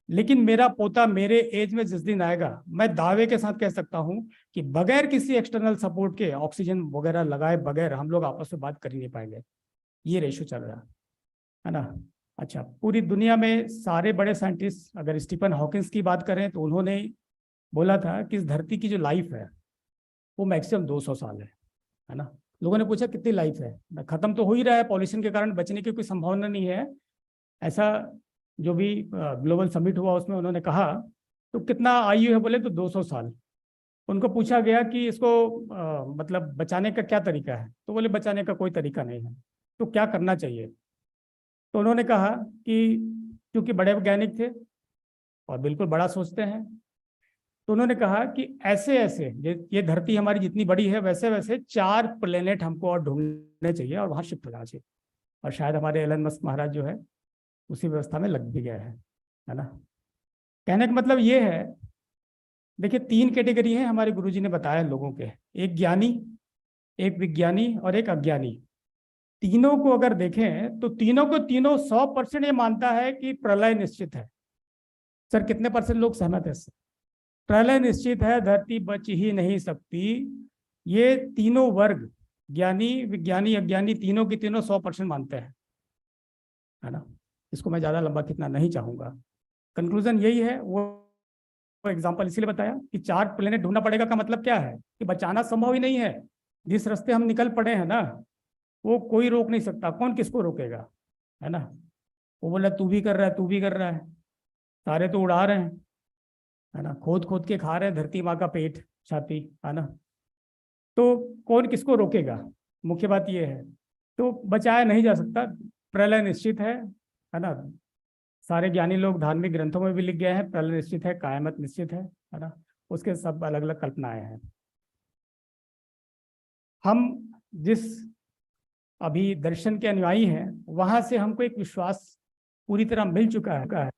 S1: लेकिन मेरा पोता मेरे एज में जिस दिन आएगा, मैं दावे के साथ कह सकता हूं कि बगैर किसी एक्सटर्नल सपोर्ट के, ऑक्सीजन वगैरह लगाए बगैर हम लोग आपस में बात कर ही नहीं पाएंगे। ये रेशो चल रहा है ना। अच्छा, पूरी दुनिया में सारे बड़े साइंटिस्ट, अगर स्टीफन हॉकिंस की बात करें तो उन्होंने बोला था कि इस धरती की जो लाइफ है वो मैक्सिमम 200 साल है ना। लोगों ने पूछा कितनी लाइफ है, खत्म तो हो ही रहा है, पॉल्यूशन के कारण बचने की कोई संभावना नहीं है, ऐसा जो भी ग्लोबल समिट हुआ उसमें उन्होंने कहा। तो कितना आयु है, बोले तो 200 साल। उनको पूछा गया कि इसको मतलब बचाने का क्या तरीका है, तो बोले बचाने का कोई तरीका नहीं है, तो क्या करना चाहिए। तो उन्होंने कहा कि क्योंकि बड़े वैज्ञानिक थे और बिल्कुल बड़ा सोचते हैं, तो उन्होंने कहा कि ऐसे ऐसे ये धरती हमारी जितनी बड़ी है, वैसे वैसे 4 प्लेनेट हमको और ढूंढने चाहिए और वहाँ शिफ्ट हो जाना चाहिए। और शायद हमारे एलन मस्क महाराज जो है उसी व्यवस्था में लग भी गया है ना। कहने का मतलब ये है, देखिए 3 कैटेगरी है हमारे गुरुजी ने बताया लोगों के, एक ज्ञानी, एक विज्ञानी और एक अज्ञानी। तीनों को अगर देखें तो तीनों को तीनों 100% ये मानता है कि प्रलय निश्चित है। सर कितने परसेंट लोग सहमत है इससे? प्रलय निश्चित है, धरती बच ही नहीं सकती। ये तीनों वर्ग, ज्ञानी विज्ञानी अज्ञानी, तीनों की तीनों 100% मानते हैं, है ना। इसको मैं ज़्यादा लंबा खींचना नहीं चाहूँगा। कंक्लूजन यही है, वो एग्जाम्पल इसीलिए बताया कि 4 प्लेनेट ढूंढना पड़ेगा का मतलब क्या है कि बचाना संभव ही नहीं है। जिस रास्ते हम निकल पड़े हैं ना, वो कोई रोक नहीं सकता, कौन किसको रोकेगा, है ना। वो बोला तू भी कर रहा है, तू भी कर रहा है, सारे तो उड़ा रहे हैं, है ना, खोद खोद के खा रहे हैं धरती माँ का पेट, छाती, है ना। तो कौन किसको रोकेगा, मुख्य बात ये है। तो बचाया नहीं जा सकता, प्रलय निश्चित है ना। सारे ज्ञानी लोग धार्मिक ग्रंथों में भी लिख गए हैं, प्रलय निश्चित है, कायमत निश्चित है ना। उसके सब अलग अलग कल्पनाएं हैं। हम जिस अभी दर्शन के अनुयायी हैं, वहां से हमको एक विश्वास पूरी तरह मिल चुका है।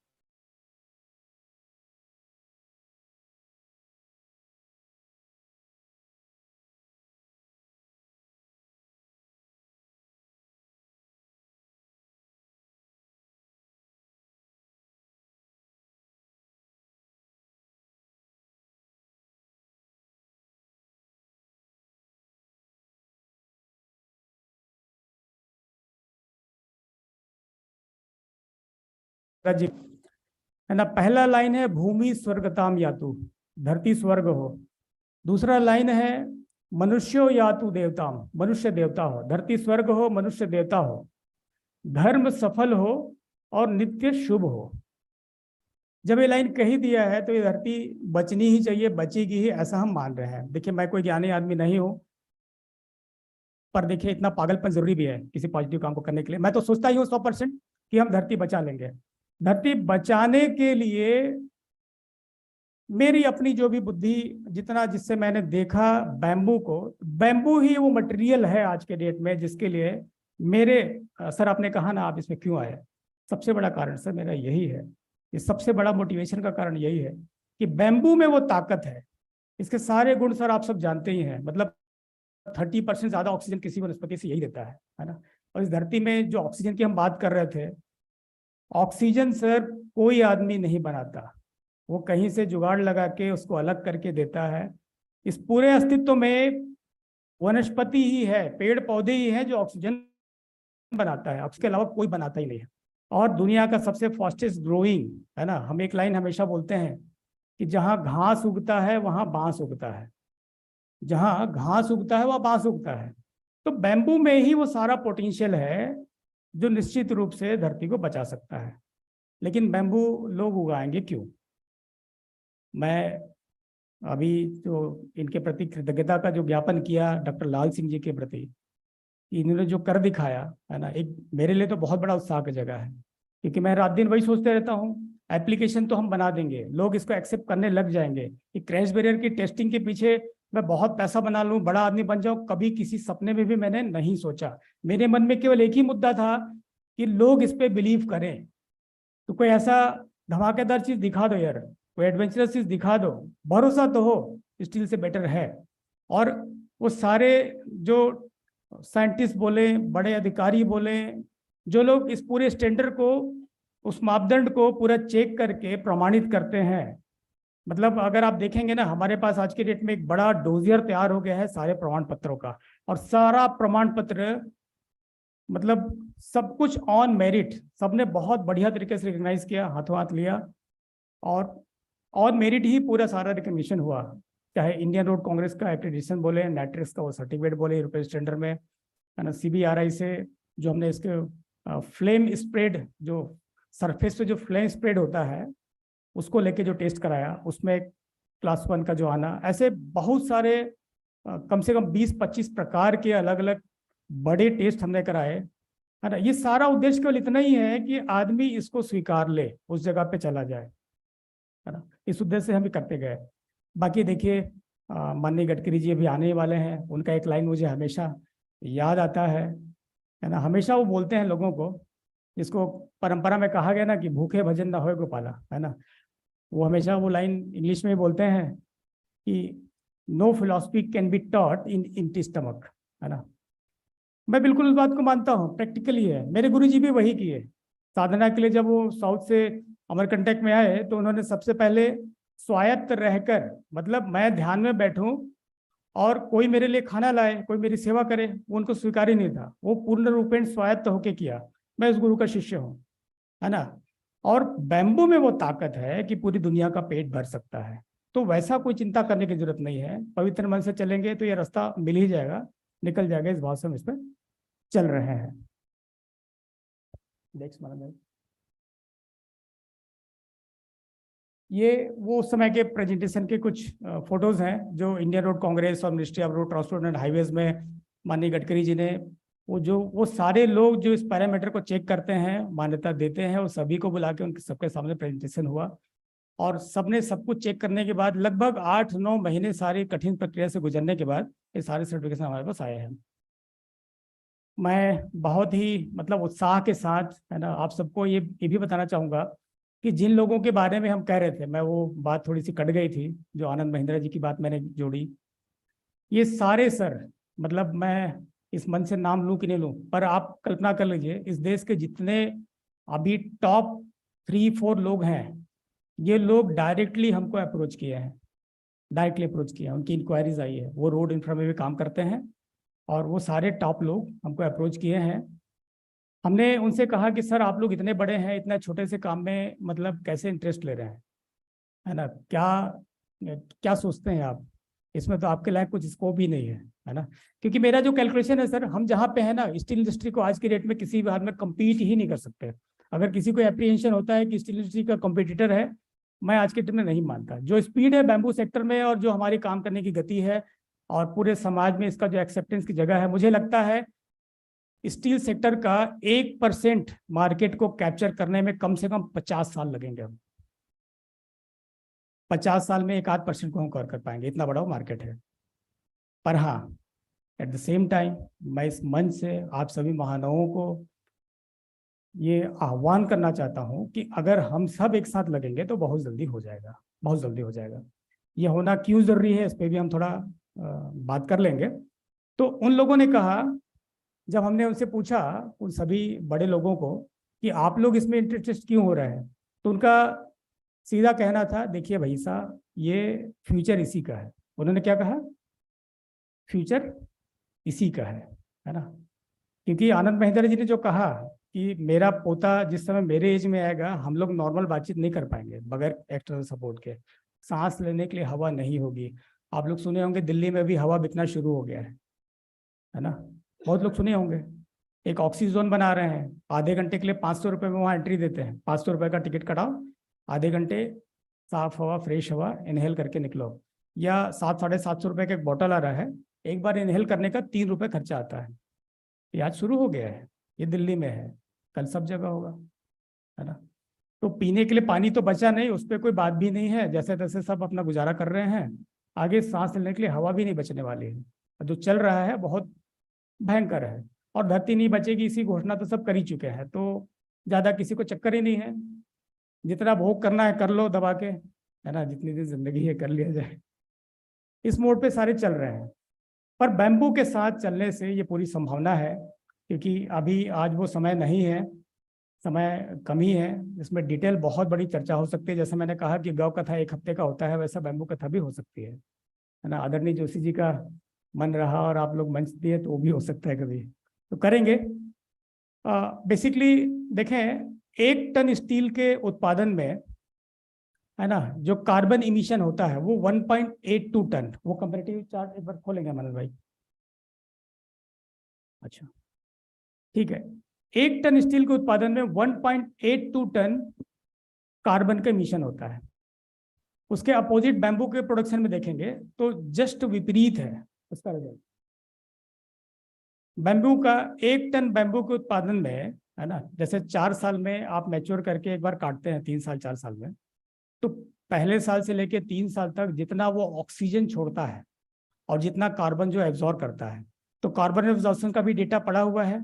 S1: जी, है ना। पहला लाइन है भूमि स्वर्गताम यातु, धरती स्वर्ग हो। दूसरा लाइन है मनुष्यो यातु देवताम, मनुष्य देवता हो। धरती स्वर्ग हो, मनुष्य देवता हो, धर्म सफल हो और नित्य शुभ हो। जब ये लाइन कही दिया है तो ये धरती बचनी ही चाहिए, बचेगी ही, ऐसा हम मान रहे हैं। देखिए, मैं कोई ज्ञानी आदमी नहीं हूं, पर देखिए इतना पागलपन जरूरी भी है किसी पॉजिटिव काम को करने के लिए। मैं तो सोचता ही हूँ 100% कि हम धरती बचा लेंगे। धरती बचाने के लिए मेरी अपनी जो भी बुद्धि, जितना जिससे मैंने देखा बैम्बू को, बैम्बू ही वो मटेरियल है आज के डेट में जिसके लिए मेरे सर आपने कहा ना आप इसमें क्यों आए, सबसे बड़ा कारण सर मेरा यही है। ये सबसे बड़ा मोटिवेशन का कारण यही है कि बैम्बू में वो ताकत है। इसके सारे गुण सर आप सब जानते ही हैं, मतलब 30% ज्यादा ऑक्सीजन किसी वनस्पति से यही देता है ना। और इस धरती में जो ऑक्सीजन की हम बात कर रहे थे, ऑक्सीजन सर कोई आदमी नहीं बनाता, वो कहीं से जुगाड़ लगा के उसको अलग करके देता है। इस पूरे अस्तित्व में वनस्पति ही है, पेड़ पौधे ही है जो ऑक्सीजन बनाता है, उसके अलावा कोई बनाता ही नहीं है। और दुनिया का सबसे फास्टेस्ट ग्रोइंग है ना, हम एक लाइन हमेशा बोलते हैं कि जहां घास उगता है वहां बांस उगता है, जहां घास उगता है वहां बांस उगता है। तो बैम्बू में ही वो सारा पोटेंशियल है जो निश्चित रूप से धरती को बचा सकता है। लेकिन बैम्बू लोग उगाएंगे क्यों? मैं अभी जो इनके प्रति कृतज्ञता का जो ज्ञापन किया डॉक्टर लाल सिंह जी के प्रति, इन्होंने जो कर दिखाया है ना, एक मेरे लिए तो बहुत बड़ा उत्साह की जगह है, क्योंकि मैं रात दिन वही सोचते रहता हूँ, एप्लीकेशन तो हम बना देंगे, लोग इसको एक्सेप्ट करने लग जाएंगे, कि क्रैश बैरियर की टेस्टिंग के पीछे मैं बहुत पैसा बना लूँ, बड़ा आदमी बन जाऊँ, कभी किसी सपने में भी मैंने नहीं सोचा। मेरे मन में केवल एक ही मुद्दा था कि लोग इस पर बिलीव करें। तो कोई ऐसा धमाकेदार चीज दिखा दो यार, कोई एडवेंचरस चीज दिखा दो, भरोसा तो हो स्टील से बेटर है। और वो सारे जो साइंटिस्ट बोले, बड़े अधिकारी बोले, जो लोग इस पूरे स्टैंडर्ड को, उस मापदंड को पूरा चेक करके प्रमाणित करते हैं, मतलब अगर आप देखेंगे ना, हमारे पास आज के डेट में एक बड़ा डोजियर तैयार हो गया है सारे प्रमाण पत्रों का, और सारा प्रमाण पत्र मतलब सब कुछ ऑन मेरिट, सबने बहुत बढ़िया तरीके से रिकग्नाइज किया, हाथों हाथ लिया, और ऑन मेरिट ही पूरा सारा रिकग्निशन हुआ। चाहे इंडियन रोड कांग्रेस का एक्रेडिटेशन बोले, नेट्रिक्स का वो सर्टिफिकेट बोले यूरोपियन स्टैंडर्ड में, है ना, CBRI से जो हमने इसके फ्लेम स्प्रेड, जो सरफेस पे जो फ्लेम स्प्रेड होता है उसको लेके जो टेस्ट कराया, उसमें क्लास 1 का जो आना, ऐसे बहुत सारे कम से कम 20-25 प्रकार के अलग अलग बड़े टेस्ट हमने कराए, है ना। ये सारा उद्देश्य केवल इतना ही है कि आदमी इसको स्वीकार ले, उस जगह पे चला जाए, है ना। इस उद्देश्य से हम भी करते गए। बाकी देखिए, माननीय गडकरी जी अभी आने वाले हैं, उनका एक लाइन मुझे हमेशा याद आता है ना, हमेशा वो बोलते हैं लोगों को, जिसको परंपरा में कहा गया ना कि भूखे भजन ना होए गोपाला, है ना, वो हमेशा वो लाइन इंग्लिश में बोलते हैं कि no philosophy can be taught in empty stomach, है ना। मैं बिल्कुल उस बात को मानता हूँ, प्रैक्टिकली है। मेरे गुरुजी भी वही किए। साधना के लिए जब वो साउथ से अमरकंटक में आए तो उन्होंने सबसे पहले स्वायत्त रहकर, मतलब मैं ध्यान में बैठूं और कोई मेरे लिए खाना लाए, कोई मेरी सेवा करे, वो उनको स्वीकार ही नहीं था। वो पूर्ण रूपेण स्वायत्त होके किया। मैं उस गुरु का शिष्य हूँ, है ना। और बैम्बू में वो ताकत है कि पूरी दुनिया का पेट भर सकता है। तो वैसा कोई चिंता करने की जरूरत नहीं है, पवित्र मन से चलेंगे तो ये रास्ता मिल ही जाएगा, निकल जाएगा। इस भाव से हम इस पर चल रहे हैं। नेक्स्ट मैडम, ये वो उस समय के प्रेजेंटेशन के कुछ फोटोज हैं जो इंडियन रोड कांग्रेस और ministry of road transport and highways में माननीय गडकरी जी ने, वो सारे लोग जो इस पैरामीटर को चेक करते हैं, मान्यता देते हैं, वो सभी को बुला के उनके सबके सामने प्रेजेंटेशन हुआ। और सबने सब कुछ चेक करने के बाद लगभग 8-9 महीने सारी कठिन प्रक्रिया से गुजरने के बाद ये सारे सर्टिफिकेशन हमारे पास आए हैं। मैं बहुत ही मतलब उत्साह के साथ, है ना, आप सबको ये भी बताना चाहूँगा कि जिन लोगों के बारे में हम कह रहे थे, मैं वो बात थोड़ी सी कट गई थी, जो आनंद महिंद्रा जी की बात मैंने जोड़ी, ये सारे सर, मतलब मैं इस मन से नाम लूँ कि नहीं लूँ, पर आप कल्पना कर लीजिए इस देश के जितने अभी टॉप 3-4 लोग हैं, ये लोग डायरेक्टली हमको अप्रोच किए हैं, डायरेक्टली अप्रोच किया है, उनकी इंक्वायरीज आई है। वो रोड इंफ्रा में भी काम करते हैं और वो सारे टॉप लोग हमको अप्रोच किए हैं। हमने उनसे कहा कि सर आप लोग इतने बड़े हैं, इतना छोटे से काम में मतलब कैसे इंटरेस्ट ले रहे हैं, है ना, क्या क्या सोचते हैं आप, इसमें तो आपके लायक कुछ स्कोप ही नहीं है ना। क्योंकि मेरा जो कैलकुलेशन है सर, हम जहाँ पे है ना, स्टील इंडस्ट्री को आज की डेट में किसी भी हाल में कम्पीट ही नहीं कर सकते। अगर किसी को एप्रीहेंशन होता है कि स्टील इंडस्ट्री का कम्पिटिटर है, मैं आज के डेट में नहीं मानता। जो स्पीड है बैम्बू सेक्टर में और जो हमारी काम करने की गति है और पूरे समाज में इसका जो एक्सेप्टेंस की जगह है, मुझे लगता है स्टील सेक्टर का 1% मार्केट को कैप्चर करने में कम से कम 50 साल लगेंगे। हम 50 साल में 1-8% को हम कवर कर पाएंगे, इतना बड़ा वो मार्केट है। पर हाँ, एट द सेम टाइम मैं इस मंच से आप सभी महानुभावों को ये आह्वान करना चाहता हूँ कि अगर हम सब एक साथ लगेंगे तो बहुत जल्दी हो जाएगा, बहुत जल्दी हो जाएगा। ये होना क्यों जरूरी है, इस पर भी हम थोड़ा बात कर लेंगे। तो उन लोगों ने कहा, जब हमने उनसे पूछा, उन सभी बड़े लोगों को, कि आप लोग इसमें इंटरेस्टेड क्यों हो रहे हैं, तो उनका सीधा कहना था, देखिए भाई साहब, ये फ्यूचर इसी का है। उन्होंने क्या कहा? फ्यूचर इसी का है ना। क्योंकि आनंद महिंद्रा जी ने जो कहा कि मेरा पोता जिस समय मेरे एज में आएगा, हम लोग नॉर्मल बातचीत नहीं कर पाएंगे बगैर एक्सटर्नल सपोर्ट के, सांस लेने के लिए हवा नहीं होगी। आप लोग सुने होंगे दिल्ली में भी हवा बिकना शुरू हो गया है ना, बहुत लोग सुने होंगे। एक ऑक्सीजोन बना रहे हैं, आधे घंटे के लिए 500 रुपये में वहाँ एंट्री देते हैं, 500 रुपये का टिकट कटाओ, आधे घंटे साफ हवा फ्रेश हवा इनहेल करके निकलो। या 700-750 रुपये का एक बॉटल आ रहा है, एक बार इनहेल करने का 3 रुपये खर्चा आता है। ये आज शुरू हो गया है, ये दिल्ली में है, कल सब जगह होगा, है ना। तो पीने के लिए पानी तो बचा नहीं, उस पर कोई बात भी नहीं है, जैसे तैसे सब अपना गुजारा कर रहे हैं। आगे सांस लेने के लिए हवा भी नहीं बचने वाली है। जो चल रहा है बहुत भयंकर है, और धरती नहीं बचेगी इसी घोषणा तो सब कर ही चुके हैं, तो ज़्यादा किसी को चक्कर ही नहीं है। जितना भोग करना है कर लो दबा के, है ना, जितनी दिन जिंदगी है कर लिया जाए। इस मोड पे सारे चल रहे हैं, पर बैम्बू के साथ चलने से ये पूरी संभावना है, क्योंकि अभी आज वो समय नहीं है, समय कम ही है। इसमें डिटेल बहुत बड़ी चर्चा हो सकती है, जैसे मैंने कहा कि गौ कथा 1 हफ्ते का होता है, वैसा बैम्बू कथा भी हो सकती है ना। आदरणीय जोशी जी का मन रहा और आप लोग मंच दिए तो वो भी हो सकता है कभी, तो करेंगे। बेसिकली देखें, 1 टन स्टील के उत्पादन में, है ना, जो कार्बन इमिशन होता है वो 1.82 टन। वो कंपैरेटिव चार्ट एक बार खोलेंगे मनोज भाई? अच्छा, ठीक है। 1 टन स्टील के उत्पादन में 1.82 टन कार्बन का इमिशन होता है। उसके अपोजिट बैम्बू के प्रोडक्शन में देखेंगे तो जस्ट विपरीत है उसका रिजल्ट। बैम्बू का 1 टन बैम्बू के उत्पादन में, है ना, जैसे 4 साल में आप मैच्योर करके एक बार काटते हैं, 3 साल 4 साल में, तो पहले साल से लेके 3 साल तक जितना वो ऑक्सीजन छोड़ता है और जितना कार्बन जो एब्जॉर्ब करता है, तो कार्बन एब्जॉर्प्शन का भी डेटा पड़ा हुआ है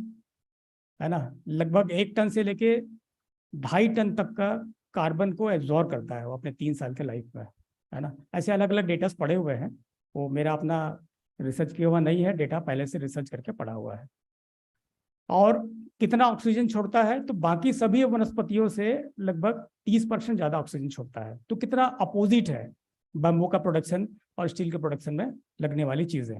S1: ना। लगभग 1 टन से लेके 2.5 टन तक का कार्बन को एब्जॉर्ब करता है वो अपने 3 साल के लाइफ में, है ना। ऐसे अलग अलग डेटास पड़े हुए हैं, वो मेरा अपना रिसर्च किया हुआ नहीं है, डेटा पहले से रिसर्च करके पड़ा हुआ है। और कितना ऑक्सीजन छोड़ता है, तो बाकी सभी वनस्पतियों से लगभग 30% ज़्यादा ऑक्सीजन छोड़ता है। तो कितना अपोजिट है बैम्बू का प्रोडक्शन और स्टील के प्रोडक्शन में लगने वाली चीज़ें।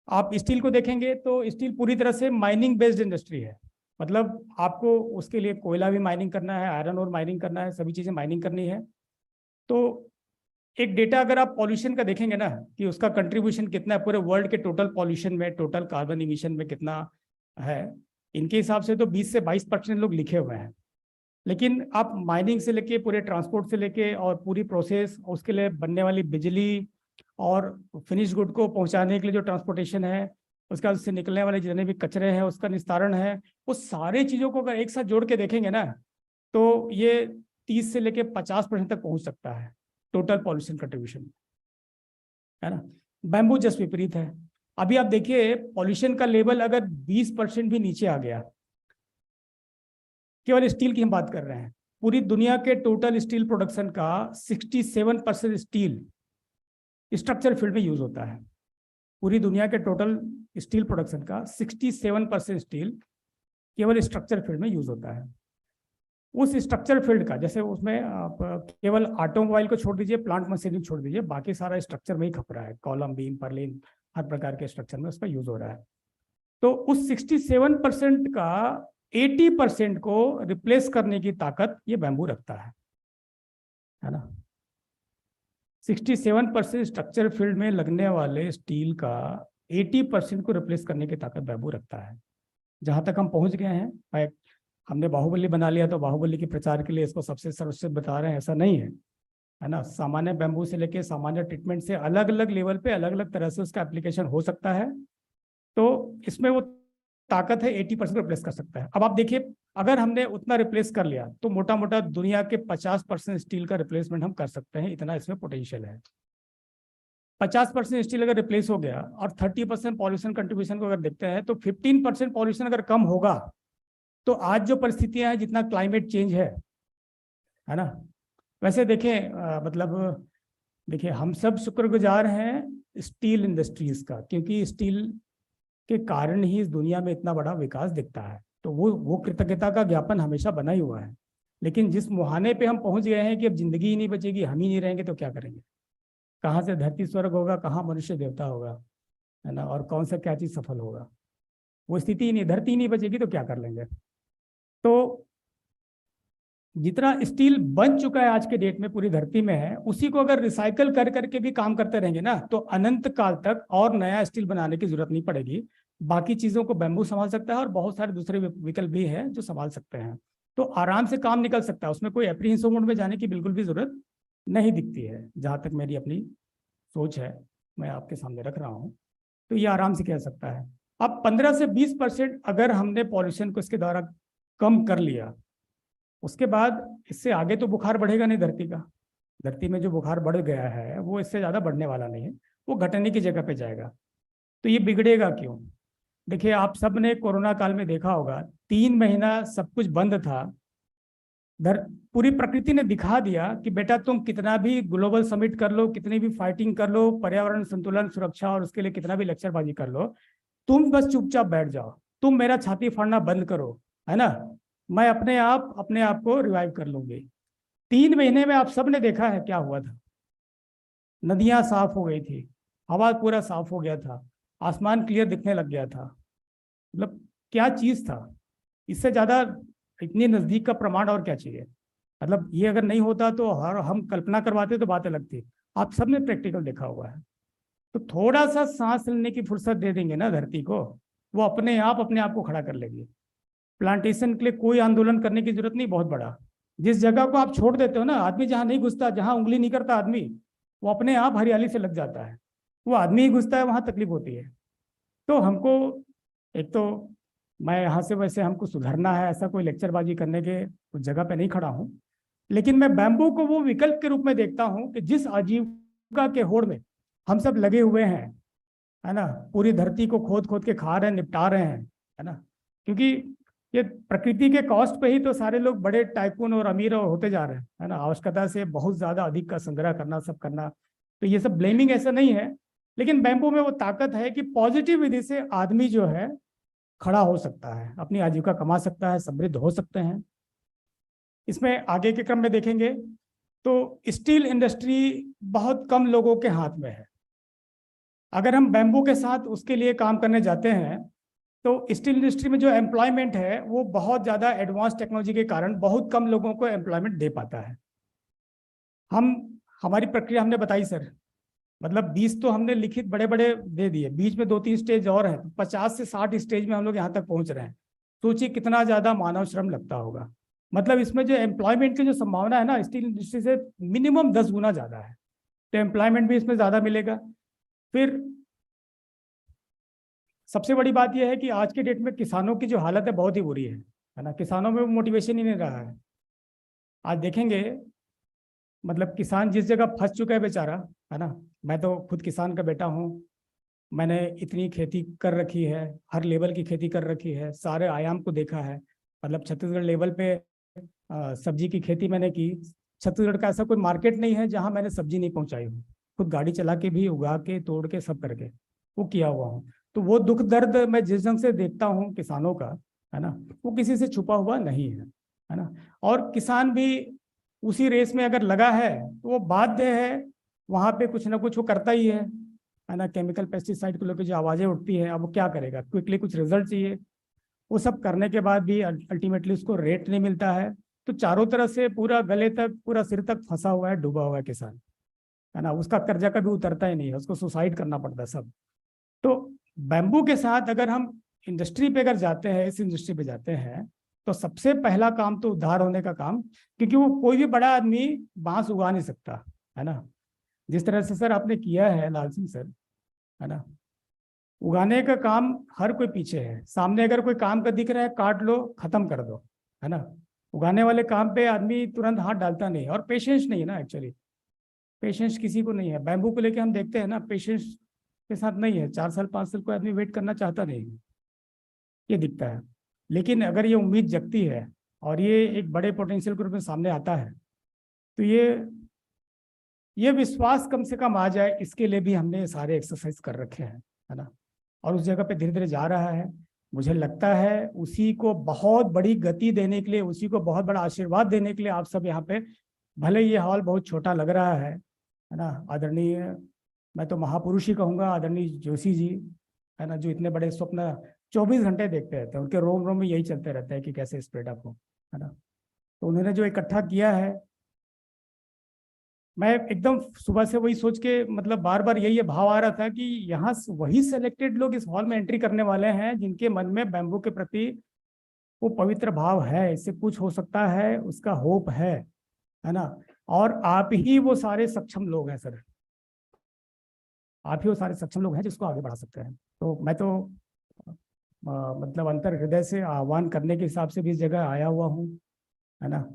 S1: आप स्टील को देखेंगे तो स्टील पूरी तरह से माइनिंग बेस्ड इंडस्ट्री है, मतलब आपको उसके लिए कोयला भी माइनिंग करना है, आयरन और माइनिंग करना है, सभी चीज़ें माइनिंग करनी है। तो एक डेटा अगर आप पॉल्यूशन का देखेंगे ना, कि उसका कंट्रीब्यूशन कितना है पूरे वर्ल्ड के टोटल पॉल्यूशन में, टोटल कार्बन इमिशन में कितना है, इनके हिसाब से तो 20 से 22% लोग लिखे हुए हैं। लेकिन आप माइनिंग से लेके पूरे ट्रांसपोर्ट से लेके और पूरी प्रोसेस, उसके लिए बनने वाली बिजली और फिनिश गुड को पहुंचाने के लिए जो ट्रांसपोर्टेशन है, उसका उससे निकलने वाले जितने भी कचरे हैं उसका निस्तारण है, वो सारी चीज़ों को अगर एक साथ जोड़ के देखेंगे ना, तो ये 30 से लेके 50% तक पहुंच सकता है टोटल पॉल्यूशन कंट्रीब्यूशन, है ना। बैम्बू जस्ट विपरीत है। अभी आप देखिए पॉल्यूशन का लेवल अगर 20% भी नीचे आ गया, केवल स्टील की हम बात कर रहे हैं, पूरी दुनिया के टोटल स्टील प्रोडक्शन का 67% स्टील स्ट्रक्चर फील्ड में यूज होता है। पूरी दुनिया के टोटल स्टील प्रोडक्शन का 67% स्टील केवल स्ट्रक्चर फील्ड में यूज होता है। उस स्ट्रक्चर फील्ड का, जैसे उसमें आप केवल ऑटोमोबाइल को छोड़ दीजिए, प्लांट मशीनरी छोड़ दीजिए, बाकी सारा स्ट्रक्चर में ही खप रहा है, कॉलम बीम पर्लिन हर प्रकार के स्ट्रक्चर में उसका यूज हो रहा है। तो उस 67% का 80% को रिप्लेस करने की ताकत ये बैम्बू रखता है ना। 67% स्ट्रक्चर फील्ड में लगने वाले स्टील का 80% को रिप्लेस करने की ताकत बैम्बू रखता है। जहां तक हम पहुंच गए हैं, हमने बाहुबली बना लिया तो बाहुबली के प्रचार के लिए इसको सबसे सर्वश्रेष्ठ बता रहे हैं, ऐसा नहीं है ना। सामान्य बैम्बू से लेके सामान्य ट्रीटमेंट से अलग अलग लेवल पे अलग अलग तरह से उसका एप्लीकेशन हो सकता है। तो इसमें वो ताकत है 80% रिप्लेस कर सकता है। अब आप देखिए, अगर हमने उतना रिप्लेस कर लिया तो मोटा मोटा दुनिया के 50% स्टील का रिप्लेसमेंट हम कर सकते हैं, इतना इसमें पोटेंशियल है। 50% स्टील अगर रिप्लेस हो गया और 30% पॉल्यूशन कंट्रीब्यूशन को अगर देखते हैं, तो 15% पॉल्यूशन अगर कम होगा, तो आज जो परिस्थितियां हैं, जितना क्लाइमेट चेंज है ना। वैसे देखें मतलब देखिए, हम सब शुक्रगुजार हैं स्टील इंडस्ट्रीज का, क्योंकि स्टील के कारण ही इस दुनिया में इतना बड़ा विकास दिखता है। तो वो कृतज्ञता का ज्ञापन हमेशा बना ही हुआ है। लेकिन जिस मुहाने पे हम पहुंच गए हैं कि अब जिंदगी ही नहीं बचेगी, हम ही नहीं रहेंगे, तो क्या करेंगे? कहाँ से धरती स्वर्ग होगा, कहाँ मनुष्य देवता होगा, है ना? और कौन सा क्या चीज सफल होगा? वो स्थिति ही नहीं, धरती ही नहीं बचेगी तो क्या कर लेंगे? तो जितना स्टील बन चुका है आज के डेट में पूरी धरती में है, उसी को अगर रिसाइकल कर करके भी काम करते रहेंगे ना, तो अनंत काल तक और नया स्टील बनाने की जरूरत नहीं पड़ेगी। बाकी चीजों को बैम्बू संभाल सकता है और बहुत सारे दूसरे विकल्प भी है जो संभाल सकते हैं। तो आराम से काम निकल सकता है, उसमें कोई एप्रीहेंसिव मोड में जाने की बिल्कुल भी जरूरत नहीं दिखती है, जहां तक मेरी अपनी सोच है, मैं आपके सामने रख रहा हूँ। तो ये आराम से कह सकता है। अब 15 से 20% अगर हमने पॉल्यूशन को इसके द्वारा कम कर लिया, उसके बाद इससे आगे तो बुखार बढ़ेगा नहीं धरती का। धरती में जो बुखार बढ़ गया है वो इससे ज़्यादा बढ़ने वाला नहीं है, वो घटने की जगह पे जाएगा। तो ये बिगड़ेगा क्यों? देखिए, आप सब ने कोरोना काल में देखा होगा, 3 महीना सब कुछ बंद था। धर पूरी प्रकृति ने दिखा दिया कि बेटा तुम कितना भी ग्लोबल समिट कर लो, कितनी भी फाइटिंग कर लो, पर्यावरण संतुलन सुरक्षा और उसके लिए कितना भी लेक्चरबाजी कर लो, तुम बस चुपचाप बैठ जाओ, तुम मेरा छाती फाड़ना बंद करो, है ना? मैं अपने आप को रिवाइव कर लूंगी। 3 महीने में आप सब ने देखा है क्या हुआ था। नदियां साफ हो गई थी, हवा पूरा साफ हो गया था, आसमान क्लियर दिखने लग गया था। मतलब क्या चीज था? इससे ज्यादा इतनी नजदीक का प्रमाण और क्या चाहिए? मतलब ये अगर नहीं होता तो हर हम कल्पना करवाते तो बातें लगती। आप सब ने प्रैक्टिकल देखा हुआ है। तो थोड़ा सा सांस लेने की फुर्सत दे देंगे ना धरती को, वो अपने आप को खड़ा कर लेगी। प्लांटेशन के लिए कोई आंदोलन करने की जरूरत नहीं बहुत बड़ा। जिस जगह को आप छोड़ देते हो ना, आदमी जहां नहीं घुसता, जहां उंगली नहीं करता आदमी, वो अपने आप हरियाली से लग जाता है। वो आदमी ही घुसता है, वहां तकलीफ होती है। तो हमको एक तो, मैं यहाँ से वैसे हमको सुधरना है, ऐसा कोई लेक्चरबाजी करने के उस जगह पे नहीं खड़ा हूँ। लेकिन मैं बैम्बू को वो विकल्प के रूप में देखता हूँ कि जिस आजीविका के होड़ में हम सब लगे हुए हैं, है ना, पूरी धरती को खोद खोद के खा रहे हैं, निपटा रहे हैं, है ना? क्योंकि ये प्रकृति के कॉस्ट पे ही तो सारे लोग बड़े टाइकून और अमीर होते जा रहे हैं, है ना? आवश्यकता से बहुत ज्यादा अधिक का संग्रह करना, सब करना। तो ये सब ब्लेमिंग ऐसा नहीं है, लेकिन बैम्बू में वो ताकत है कि पॉजिटिव विधि से आदमी जो है खड़ा हो सकता है, अपनी आजीविका कमा सकता है, समृद्ध हो सकते हैं। इसमें आगे के क्रम में देखेंगे तो स्टील इंडस्ट्री बहुत कम लोगों के हाथ में है। अगर हम बैम्बू के साथ उसके लिए काम करने जाते हैं तो स्टील इंडस्ट्री में जो एम्प्लॉयमेंट है वो बहुत ज़्यादा एडवांस टेक्नोलॉजी के कारण बहुत कम लोगों को एम्प्लॉयमेंट दे पाता है। हमारी प्रक्रिया हमने बताई सर, मतलब 20 तो हमने लिखित बड़े बड़े दे दिए, बीच में 2-3 स्टेज और हैं, तो 50 से 60 स्टेज में हम लोग यहाँ तक पहुँच रहे हैं। सोचिए कितना ज़्यादा मानव श्रम लगता होगा। मतलब इसमें जो एम्प्लॉयमेंट की जो संभावना है ना, स्टील इंडस्ट्री से मिनिमम 10 गुना ज़्यादा है। तो एम्प्लॉयमेंट भी इसमें ज़्यादा मिलेगा। फिर सबसे बड़ी बात यह है कि आज के डेट में किसानों की जो हालत है बहुत ही बुरी है ना? किसानों में मोटिवेशन ही नहीं रहा है। आज देखेंगे, मतलब किसान जिस जगह फंस चुका है बेचारा, है ना? मैं तो खुद किसान का बेटा हूँ। मैंने इतनी खेती कर रखी है, हर लेवल की खेती कर रखी है, सारे आयाम को देखा है। मतलब छत्तीसगढ़ लेवल पे सब्जी की खेती मैंने की। छत्तीसगढ़ का ऐसा कोई मार्केट नहीं है जहाँ मैंने सब्जी नहीं पहुँचाई हूँ। खुद गाड़ी चला के भी, उगा के, तोड़ के, सब करके वो किया हुआ हूँ। तो वो दुख दर्द मैं जिस ढंग से देखता हूँ किसानों का, है ना, वो किसी से छुपा हुआ नहीं है ना? और किसान भी उसी रेस में अगर लगा है तो वो बाध्य है, वहाँ पे कुछ ना कुछ वो करता ही है ना? केमिकल पेस्टिसाइड को लेकर जो आवाज़ें उठती है, अब वो क्या करेगा? क्विकली कुछ रिजल्ट चाहिए। वो सब करने के बाद भी अल्टीमेटली उसको रेट नहीं मिलता है। तो चारों तरफ से पूरा गले तक, पूरा सिर तक फंसा हुआ है, डूबा हुआ है किसान, है ना? उसका कर्जा कभी उतरता ही नहीं है, उसको सुसाइड करना पड़ता है सब। तो बैम्बू के साथ अगर हम इंडस्ट्री पे अगर जाते हैं, इस इंडस्ट्री पे जाते हैं, तो सबसे पहला काम तो उद्धार होने का काम, क्योंकि वो कोई भी बड़ा आदमी बांस उगा नहीं सकता, है ना? जिस तरह से सर आपने किया है लाल सिंह सर, है ना, उगाने का काम हर कोई पीछे है। सामने अगर कोई काम का दिख रहा है, काट लो, खत्म कर दो, है ना? उगाने वाले काम पे आदमी तुरंत हाथ डालता नहीं है, और पेशेंस नहीं है ना एक्चुअली। पेशेंस किसी को नहीं है। बैम्बू को लेके हम देखते हैं ना, पेशेंस के साथ नहीं है। 4 साल 5 साल कोई आदमी वेट करना चाहता नहीं, ये दिखता है। लेकिन अगर ये उम्मीद जगती है और ये एक बड़े पोटेंशियल के रूप में सामने आता है, तो ये विश्वास कम से कम आ जाए, इसके लिए भी हमने सारे एक्सरसाइज कर रखे हैं, है ना? और उस जगह पे धीरे धीरे जा रहा है। मुझे लगता है उसी को बहुत बड़ी गति देने के लिए, उसी को बहुत बड़ा आशीर्वाद देने के लिए आप सब यहाँ पे, भले ये हॉल बहुत छोटा लग रहा है ना, आदरणीय, मैं तो महापुरुष ही कहूँगा, आदरणीय जोशी जी, है ना, जो इतने बड़े स्वप्न 24 घंटे देखते रहते हैं, उनके रोम रोम में यही चलते रहता है कि कैसे स्प्रेड अप हो, है ना। तो उन्होंने जो इकट्ठा किया है, मैं एकदम सुबह से वही सोच के, मतलब बार बार यही भाव आ रहा था कि यहाँ वही सेलेक्टेड लोग इस हॉल में एंट्री करने वाले हैं जिनके मन में बैम्बू के प्रति वो पवित्र भाव है, इससे कुछ हो सकता है, उसका होप है ना। और आप ही वो सारे सक्षम लोग हैं सर, आप ही वो सारे सक्षम लोग हैं जिसको आगे बढ़ा सकते हैं। तो मैं तो मतलब अंतर हृदय से आह्वान करने के हिसाब से भी इस जगह आया हुआ हूँ, है ना।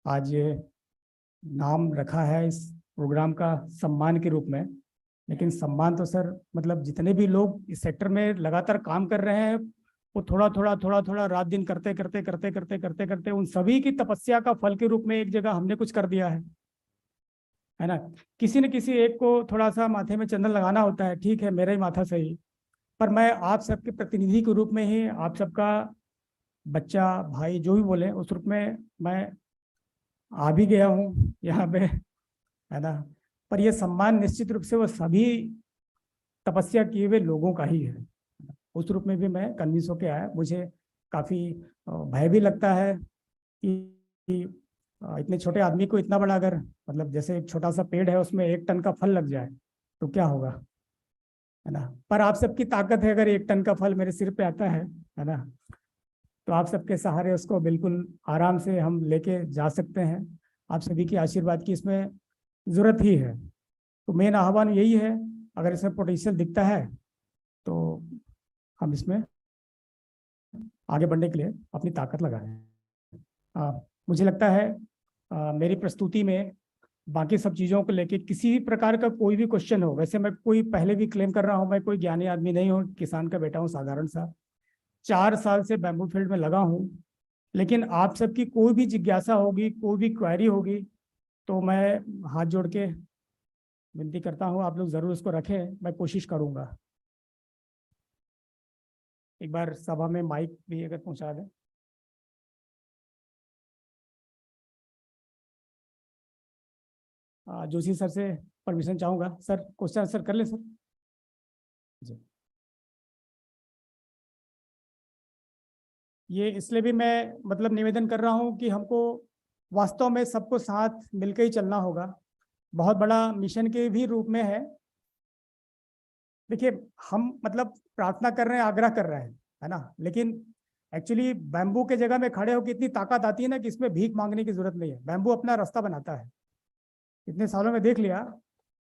S1: आज नाम रखा है इस प्रोग्राम का सम्मान के रूप में, लेकिन सम्मान तो सर, मतलब जितने भी लोग इस सेक्टर में लगातार काम कर रहे हैं, वो थोड़ा थोड़ा रात दिन करते करते करते करते करते करते उन सभी की तपस्या का फल के रूप में एक जगह हमने कुछ कर दिया है ना। किसी न किसी एक को थोड़ा सा माथे में चंदन लगाना होता है, ठीक है, मेरा ही माथा सही, पर मैं आप सबके प्रतिनिधि के रूप में ही, आप सबका बच्चा भाई जो भी बोले उस रूप में मैं आ भी गया हूँ यहाँ पे, है ना। पर यह सम्मान निश्चित रूप से वो सभी तपस्या किए हुए लोगों का ही है, उस रूप में भी मैं कन्विंस होके आया। मुझे काफ़ी भय भी लगता है कि इतने छोटे आदमी को इतना बड़ा, अगर मतलब जैसे एक छोटा सा पेड़ है उसमें 1 टन का फल लग जाए तो क्या होगा, है ना। पर आप सबकी ताकत है, अगर 1 टन का फल मेरे सिर पे आता है ना, तो आप सबके सहारे उसको बिल्कुल आराम से हम लेके जा सकते हैं। आप सभी की आशीर्वाद की इसमें ज़रूरत ही है। तो मेन आह्वान यही है, अगर इसमें पोटेंशियल दिखता है तो हम इसमें आगे बढ़ने के लिए अपनी ताकत लगाएं। मुझे लगता है मेरी प्रस्तुति में बाकी सब चीज़ों को लेके किसी भी प्रकार का कोई भी क्वेश्चन हो, वैसे मैं कोई पहले भी क्लेम कर रहा हूँ, मैं कोई ज्ञानी आदमी नहीं हूँ, किसान का बेटा हूँ साधारण सा, 4 साल से बैम्बू फील्ड में लगा हूँ। लेकिन आप सबकी कोई भी जिज्ञासा होगी, कोई भी क्वेरी होगी, तो मैं हाथ जोड़ के विनती करता हूँ आप लोग ज़रूर इसको रखें, मैं कोशिश करूँगा। एक बार सभा में माइक भी अगर पहुँचा दें। जोशी सर से परमिशन चाहूँगा, सर क्वेश्चन आंसर कर ले सर जी। ये इसलिए भी मैं मतलब निवेदन कर रहा हूँ कि हमको वास्तव में सबको साथ मिलकर ही चलना होगा, बहुत बड़ा मिशन के भी रूप में है। देखिए, हम मतलब प्रार्थना कर रहे हैं, आग्रह कर रहे हैं, है ना, लेकिन एक्चुअली बैम्बू के जगह में खड़े होकर इतनी ताकत आती है ना कि इसमें भीख मांगने की जरूरत नहीं है, बैम्बू अपना रास्ता बनाता है। इतने सालों में देख लिया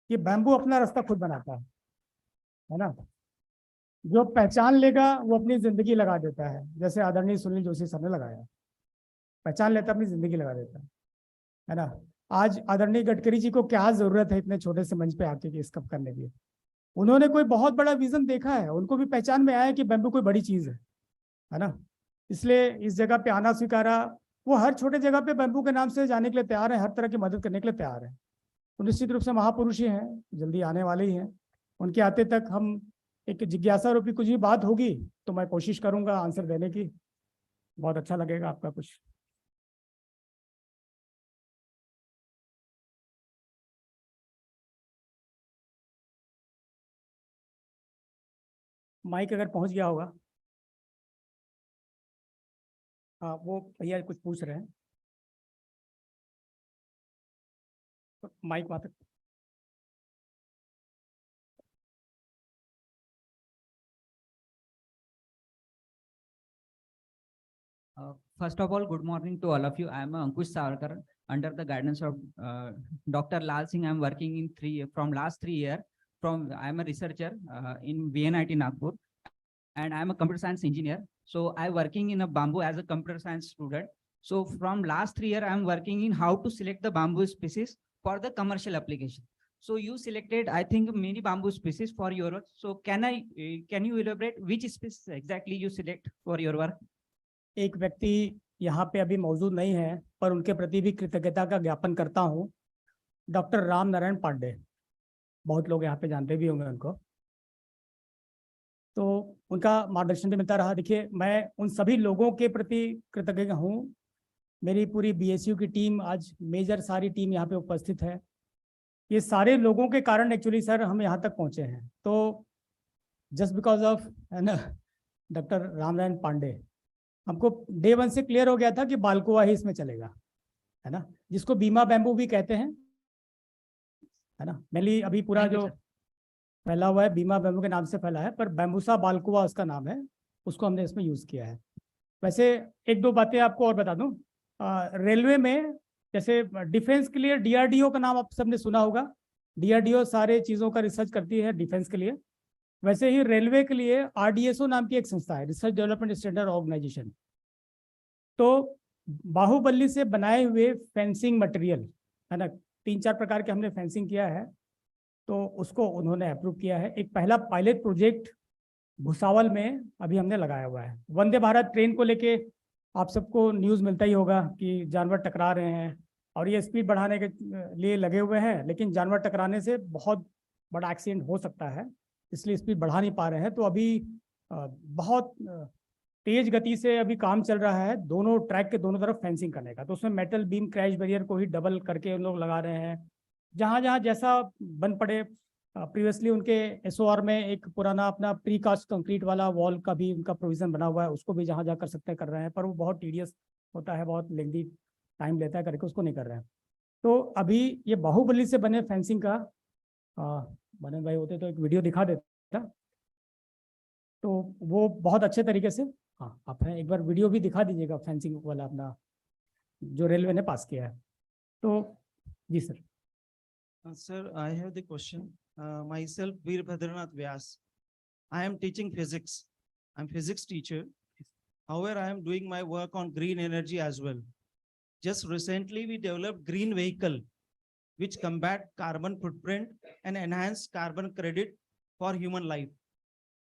S1: कि बैम्बू अपना रास्ता खुद बनाता है ना। जो पहचान लेगा वो अपनी जिंदगी लगा देता है, जैसे आदरणीय सुनील जोशी सर ने लगाया, पहचान लेता अपनी जिंदगी लगा देता है ना। आज आदरणीय गडकरी जी को क्या जरूरत है इतने छोटे से मंच पे आके कि इसका करने की, उन्होंने कोई बहुत बड़ा विजन देखा है, उनको भी पहचान में आया कि बैम्बू कोई बड़ी चीज है ना। इसलिए इस जगह पे आना स्वीकारा, वो हर छोटे जगह पे बैम्बू के नाम से जाने के लिए तैयार है, हर तरह की मदद करने के लिए तैयार है। तो निश्चित रूप से महापुरुष ही हैं, जल्दी आने वाले ही हैं, उनके आते तक हम एक जिज्ञासा रूपी कुछ भी बात होगी तो मैं कोशिश करूंगा आंसर देने की, बहुत अच्छा लगेगा आपका कुछ। माइक अगर पहुंच गया होगा। हाँ, वो भैया कुछ पूछ रहे हैं, तो माइक वहाँ तक।
S2: First of all, good morning to all of you. I am Ankush Savarkar. Under the guidance of Dr. Lal Singh, I am working in from last 3 years. I am a researcher in VNIT Nagpur, and I am a computer science engineer. So I am working in a bamboo as a computer science student. So from last 3 years, I am working in how to select the bamboo species for the commercial application. So you selected, I think, many bamboo species for your work. So can you elaborate which species exactly you select for your work?
S1: एक व्यक्ति यहाँ पे अभी मौजूद नहीं है, पर उनके प्रति भी कृतज्ञता का ज्ञापन करता हूँ, डॉक्टर राम नारायण पांडे, बहुत लोग यहाँ पे जानते भी होंगे उनको। तो उनका मार्गदर्शन भी मिलता रहा। देखिए, मैं उन सभी लोगों के प्रति कृतज्ञ हूँ। मेरी पूरी BSU की टीम, आज मेजर सारी टीम यहाँ पे उपस्थित है। ये सारे लोगों के कारण एक्चुअली सर हम यहाँ तक पहुँचे हैं। तो जस्ट बिकॉज ऑफ, है ना, डॉक्टर रामनारायण पांडे, हमको डे 1 से क्लियर हो गया था कि बालकुआ ही इसमें चलेगा, है ना, जिसको बीमा बैम्बू भी कहते हैं, है ना। मेनली अभी पूरा
S2: Thank you,
S1: जो
S2: sir.
S1: फैला हुआ है बीमा बैम्बू के नाम से फैला है, पर बैम्बूसा बालकुआ उसका नाम है, उसको हमने इसमें यूज़ किया है। वैसे एक दो बातें आपको और बता दूं, रेलवे में जैसे डिफेंस के लिए DRDO का नाम आप सबने सुना होगा। DRDO सारे चीज़ों का रिसर्च करती है डिफेंस के लिए। वैसे ही रेलवे के लिए RDSO नाम की एक संस्था है, रिसर्च डेवलपमेंट स्टैंडर्ड ऑर्गेनाइजेशन। तो बाहुबली से बनाए हुए फेंसिंग मटेरियल, है ना, 3-4 प्रकार के हमने फेंसिंग किया है, तो उसको उन्होंने अप्रूव किया है। एक पहला पायलट प्रोजेक्ट भुसावल में अभी हमने लगाया हुआ है। वंदे भारत ट्रेन को लेके आप सबको न्यूज़ मिलता ही होगा कि जानवर टकरा रहे हैं, और ये स्पीड बढ़ाने के लिए लगे हुए हैं, लेकिन जानवर टकराने से बहुत बड़ा एक्सीडेंट हो सकता है, इसलिए स्पीड बढ़ा नहीं पा रहे हैं। तो अभी बहुत तेज गति से अभी काम चल रहा है दोनों ट्रैक के दोनों तरफ फेंसिंग करने का। तो उसमें मेटल बीम क्रैश बैरियर को ही डबल करके उन लोग लगा रहे हैं, जहाँ जहाँ जैसा बन पड़े। प्रीवियसली उनके SOR में एक पुराना अपना प्री कास्ट कंक्रीट वाला वॉल का भी उनका प्रोविजन बना हुआ है, उसको भी जहाँ जहाँ कर सकते हैं कर रहे हैं, पर वो बहुत टीडियस होता है, बहुत लेंदी टाइम लेता है करके, उसको नहीं कर रहे हैं। तो अभी ये बाहुबली से बने फेंसिंग का बने भाई होते तो एक वीडियो दिखा देता, तो वो बहुत अच्छे तरीके से, हाँ आप हैं, एक बार वीडियो भी दिखा दीजिएगा फेंसिंग वाला अपना जो रेलवे ने पास किया है। तो जी sir.
S3: Sir, I have the question. Myself, Veer Bhadranath Vyas. I am teaching physics. I'm physics teacher. However, I am doing my work on green energy as well. Just recently, we developed green vehicle, which combat carbon footprint and enhance carbon credit for human life.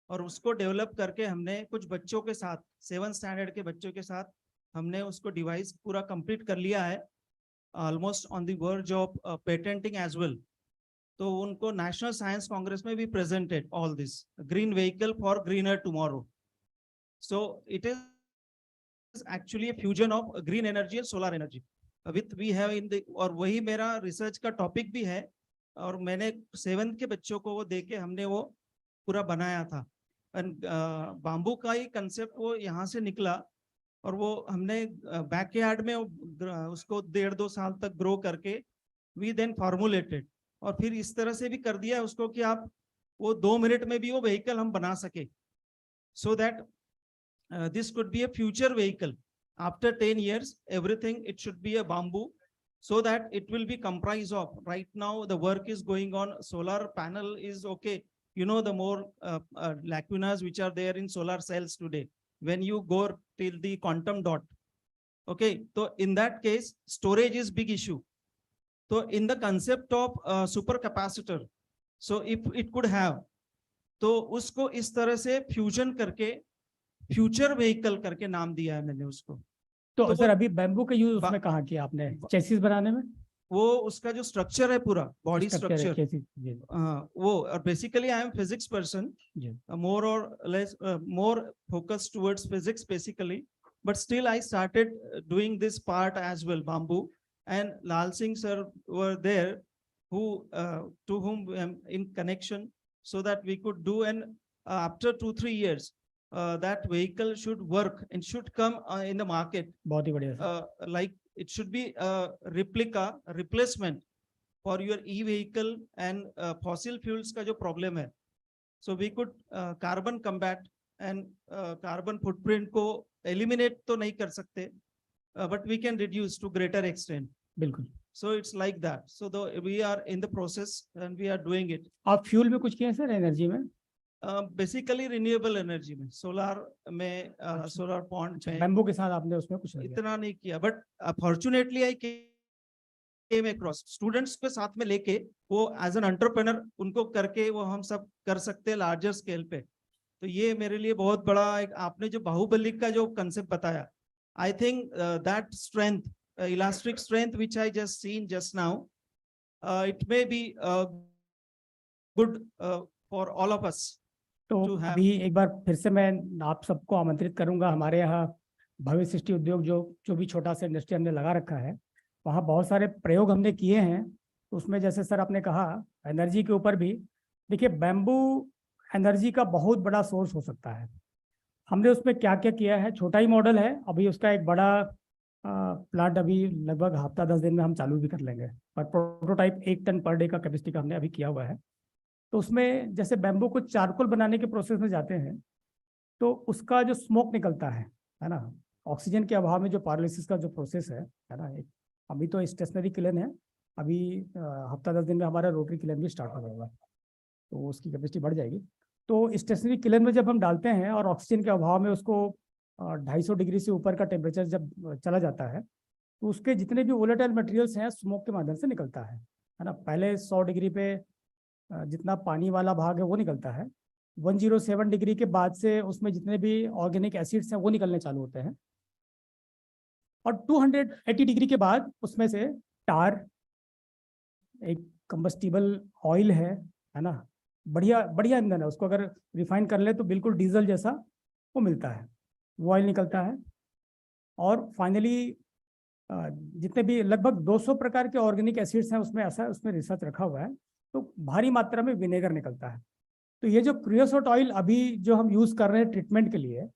S3: और उसको develop करके हमने कुछ बच्चों के साथ 7th standard के बच्चों के साथ हमने उसको डिवाइस पूरा कंप्लीट कर लिया है, almost on the verge of patenting as well. तो उनको नेशनल साइंस कांग्रेस में भी presented all this green vehicle for greener tomorrow. So it is actually a fusion of green energy and solar energy with we have in the, और वही मेरा research का topic भी है, और मैंने 7th के बच्चों को वो देके हमने वो पूरा बनाया था। बाम्बू का ही कंसेप्ट वो यहाँ से निकला, और वो हमने बैकयार्ड में उसको 1.5-2 साल तक ग्रो करके वी देन फॉर्मुलेटेड, और फिर इस तरह से भी कर दिया उसको कि आप वो 2 मिनट में भी वो व्हीकल हम बना सके, so that this could be a future vehicle after 10 years. Everything it should be a bamboo, so that it will be comprised of, right now the work is going on, solar panel is okay, you know, the more lacunas which are there in solar cells today when you go till the quantum dot. Okay, so in that case storage is big issue. So in the concept of super capacitor, so if it could have, तो उसको इस तरह से fusion करके future vehicle करके नाम दिया है मैंने उसको।
S1: तो सर अभी बैम्बू का यूज उसमें कहाँ किया आपने, चेसिस बनाने में? वो
S3: उसका जो स्ट्रक्चर है पूरा बॉडी स्ट्रक्चर, वो, और basically I am physics person, more or less more focus towards physics basically, but still I started doing this part as well, bamboo, and Lal Singh sir were there, who to whom I'm in connection, so that we could do, and after 2-3 years that vehicle should work and should come in the market.
S1: बहुत ही बढ़िया,
S3: like it should be a replica replacement for your e-vehicle and fossil fuels का जो problem है, so we could carbon combat and carbon footprint को eliminate तो नहीं कर सकते, but we can reduce to greater extent.
S1: बिल्कुल।
S3: So it's like that. So we are in the process and we are doing it.
S1: आप fuel में कुछ किए हैं सर, एनर्जी में?
S3: बेसिकली रिन्यूएबल एनर्जी में, सोलर में, सोलर पॉइंट में,
S1: बैम्बू के साथ आपने उसमें कुछ नहीं
S3: इतना नहीं किया, but fortunately I came across students के साथ में लेके वो एज एन एंटरप्रेन्योर उनको करके वो हम सब कर सकते हैं लार्जर स्केल पे। तो ये मेरे लिए बहुत बड़ा एक, आपने जो बाहुबली का जो कंसेप्ट बताया, I think that strength, elastic strength which I just seen just now, it may be good for all of us.
S1: तो
S3: to have-
S1: अभी एक बार फिर से मैं आप सबको आमंत्रित करूंगा हमारे यहाँ भव्य सृष्टि उद्योग जो भी छोटा सा इंडस्ट्री हमने लगा रखा है, वहाँ बहुत सारे प्रयोग हमने किए हैं। उसमें जैसे सर आपने कहा एनर्जी के ऊपर भी, देखिए बैम्बू एनर्जी का बहुत बड़ा सोर्स हो सकता है। हमने उसमें क्या क्या किया है, छोटा ही मॉडल है, अभी उसका एक बड़ा प्लांट अभी लगभग हफ्ता 10 दिन में हम चालू भी कर लेंगे, पर प्रोटोटाइप 1 टन पर डे का कैपेसिटी का हमने अभी किया हुआ है। तो उसमें जैसे बैम्बू को चारकोल बनाने के प्रोसेस में जाते हैं तो उसका जो स्मोक निकलता है ना, ऑक्सीजन के अभाव में जो पायरोलिसिस का जो प्रोसेस है ना, अभी तो स्टेशनरी किलन है, अभी हफ्ता 10 दिन में हमारा रोटरी किलन भी स्टार्ट हो जाएगा, तो उसकी कैपेसिटी बढ़ जाएगी। तो स्टेशनरी किलन में जब हम डालते हैं और ऑक्सीजन के अभाव में उसको 250 डिग्री से ऊपर का टेम्परेचर जब चला जाता है, तो उसके जितने भी वोलेटाइल मटेरियल्स हैं स्मोक के माध्यम से निकलता है ना। पहले 100 डिग्री पे जितना पानी वाला भाग है वो निकलता है, 107 डिग्री के बाद से उसमें जितने भी ऑर्गेनिक एसिड्स हैं वो निकलने चालू होते हैं, और 280 डिग्री के बाद उसमें से टार, एक कंबस्टिबल ऑयल है ना, बढ़िया बढ़िया ईंधन है, उसको अगर रिफाइन कर ले तो बिल्कुल डीजल जैसा वो मिलता है, वो ऑयल निकलता है। और फाइनली जितने भी लगभग 200 प्रकार के ऑर्गेनिक एसिड्स हैं उसमें, ऐसा उसमें रिसर्च रखा हुआ है, तो भारी मात्रा में विनेगर निकलता है। तो ये जो क्रियोसोट ऑयल अभी जो हम यूज़ कर रहे हैं ट्रीटमेंट के लिए,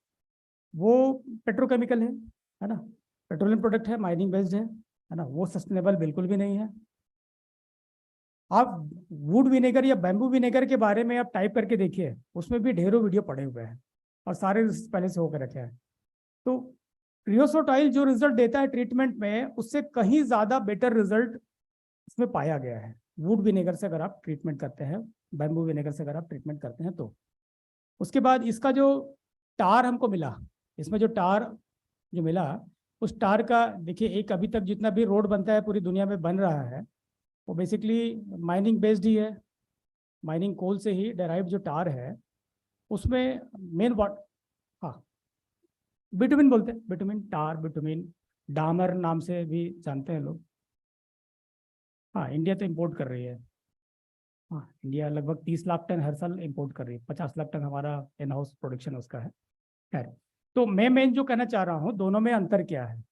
S1: वो पेट्रोकेमिकल है ना, पेट्रोलियम प्रोडक्ट है, माइनिंग बेस्ड है ना, वो सस्टेनेबल बिल्कुल भी नहीं है। आप वुड विनेगर या बैम्बू विनेगर के बारे में आप टाइप करके देखिए, उसमें भी ढेरों वीडियो पड़े हुए हैं और सारे पहले से होकर रखे हैं। तो क्रियोसोट ऑयल जो रिजल्ट देता है ट्रीटमेंट में, उससे कहीं ज़्यादा बेटर रिजल्ट इसमें पाया गया है वुड विनेगर से अगर आप ट्रीटमेंट करते हैं, बैम्बू विनेगर से अगर आप ट्रीटमेंट करते हैं तो। उसके बाद इसका जो टार हमको मिला, इसमें जो टार जो मिला, उस टार का देखिए, एक अभी तक जितना भी रोड बनता है पूरी दुनिया में बन रहा है वो बेसिकली माइनिंग बेस्ड ही है, माइनिंग कोल से ही डेराइव जो टार है उसमें मेन वाट, हाँ बिटुमिन बोलते हैं, बिटुमिन टार, बिटुमिन डामर नाम से भी जानते हैं लोग। हाँ इंडिया तो इम्पोर्ट कर रही है, हाँ इंडिया लगभग 30 लाख टन हर साल इंपोर्ट कर रही है, 50 लाख टन हमारा इन हाउस प्रोडक्शन उसका है। खैर, तो मैं मेन जो कहना चाह रहा हूँ, दोनों में अंतर क्या है,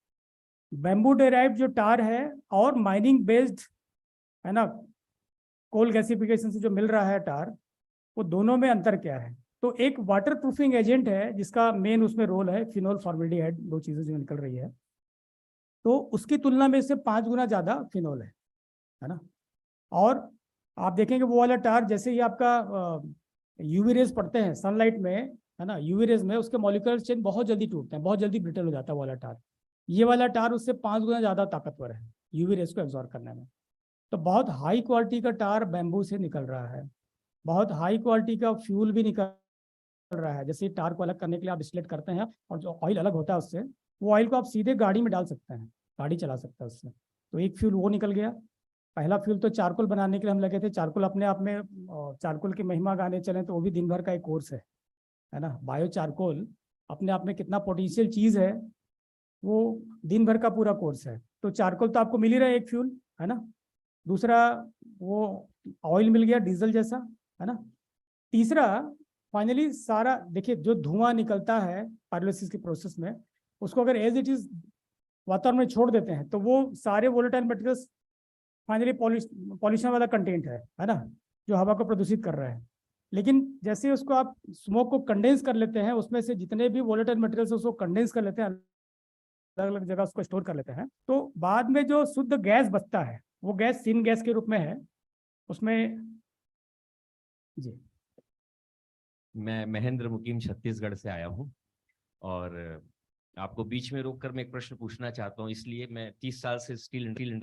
S1: बैम्बू डेराइव जो टार है और माइनिंग बेस्ड है ना, कोल गैसिफिकेशन से जो मिल रहा है टार, वो दोनों में अंतर क्या है। तो एक वाटर प्रूफिंग एजेंट है जिसका मेन उसमें रोल है फिनोल फॉर्मेल्डिहाइड, दो चीज़ें जो निकल रही है, तो उसकी तुलना में इससे 5 गुना ज़्यादा फिनोल है ना। और आप देखेंगे वो वाला टार जैसे ही आपका यूवी रेज पड़ते हैं सनलाइट में है ना, यूवी रेज में उसके मॉलिक्यूलर चेन बहुत जल्दी टूटते हैं, बहुत जल्दी ब्रिटल हो जाता है वो वाला टार। ये वाला टार उससे 5 गुना ज़्यादा ताकतवर है यूवी रेज को एब्जॉर्ब करने में। तो बहुत हाई क्वालिटी का टार बैम्बू से निकल रहा है, बहुत हाई क्वालिटी का फ्यूल भी निकल रहा है। जैसे टार को अलग करने के लिए आप डिस्टिलेट करते हैं और जो ऑयल अलग होता है उससे, वो ऑयल को आप सीधे गाड़ी में डाल सकते हैं, गाड़ी चला सकते हैं उससे। तो एक फ्यूल वो निकल गया। पहला फ्यूल तो चारकोल बनाने के लिए हम लगे थे, चारकोल अपने आप में, चारकोल की महिमा गाने चले तो वो भी दिन भर का एक कोर्स है ना। बायो चारकोल अपने आप में कितना पोटेंशियल चीज़ है, वो दिन भर का पूरा कोर्स है। तो चारकोल तो आपको मिल ही रहा है एक फ्यूल है ना, दूसरा वो ऑयल मिल गया डीजल जैसा है ना, तीसरा फाइनली सारा देखिए जो धुआं निकलता है पायरोलिसिस के प्रोसेस में, उसको अगर एज इट इज वातावरण में छोड़ देते हैं तो वो सारे वोलेटाइल मटेरियल्स फाइनली पॉल्यूशन वाला कंटेंट है ना, जो हवा को प्रदूषित कर रहा है। लेकिन जैसे उसको आप स्मोक को कंडेंस कर लेते हैं, उसमें से जितने भी वोलेटाइल मटेरियल्स उसको कंडेंस कर लेते हैं, अलग अलग जगह उसको स्टोर कर लेते हैं, तो बाद में जो शुद्ध गैस बचता है वो गैस सिन गैस के रूप में है उसमें। जी
S4: मैं महेंद्र मुकीम छत्तीसगढ़ से आया हूँ और आपको बीच में रोककर मैं एक प्रश्न पूछना चाहता हूँ, इसलिए मैं 30 साल से स्टील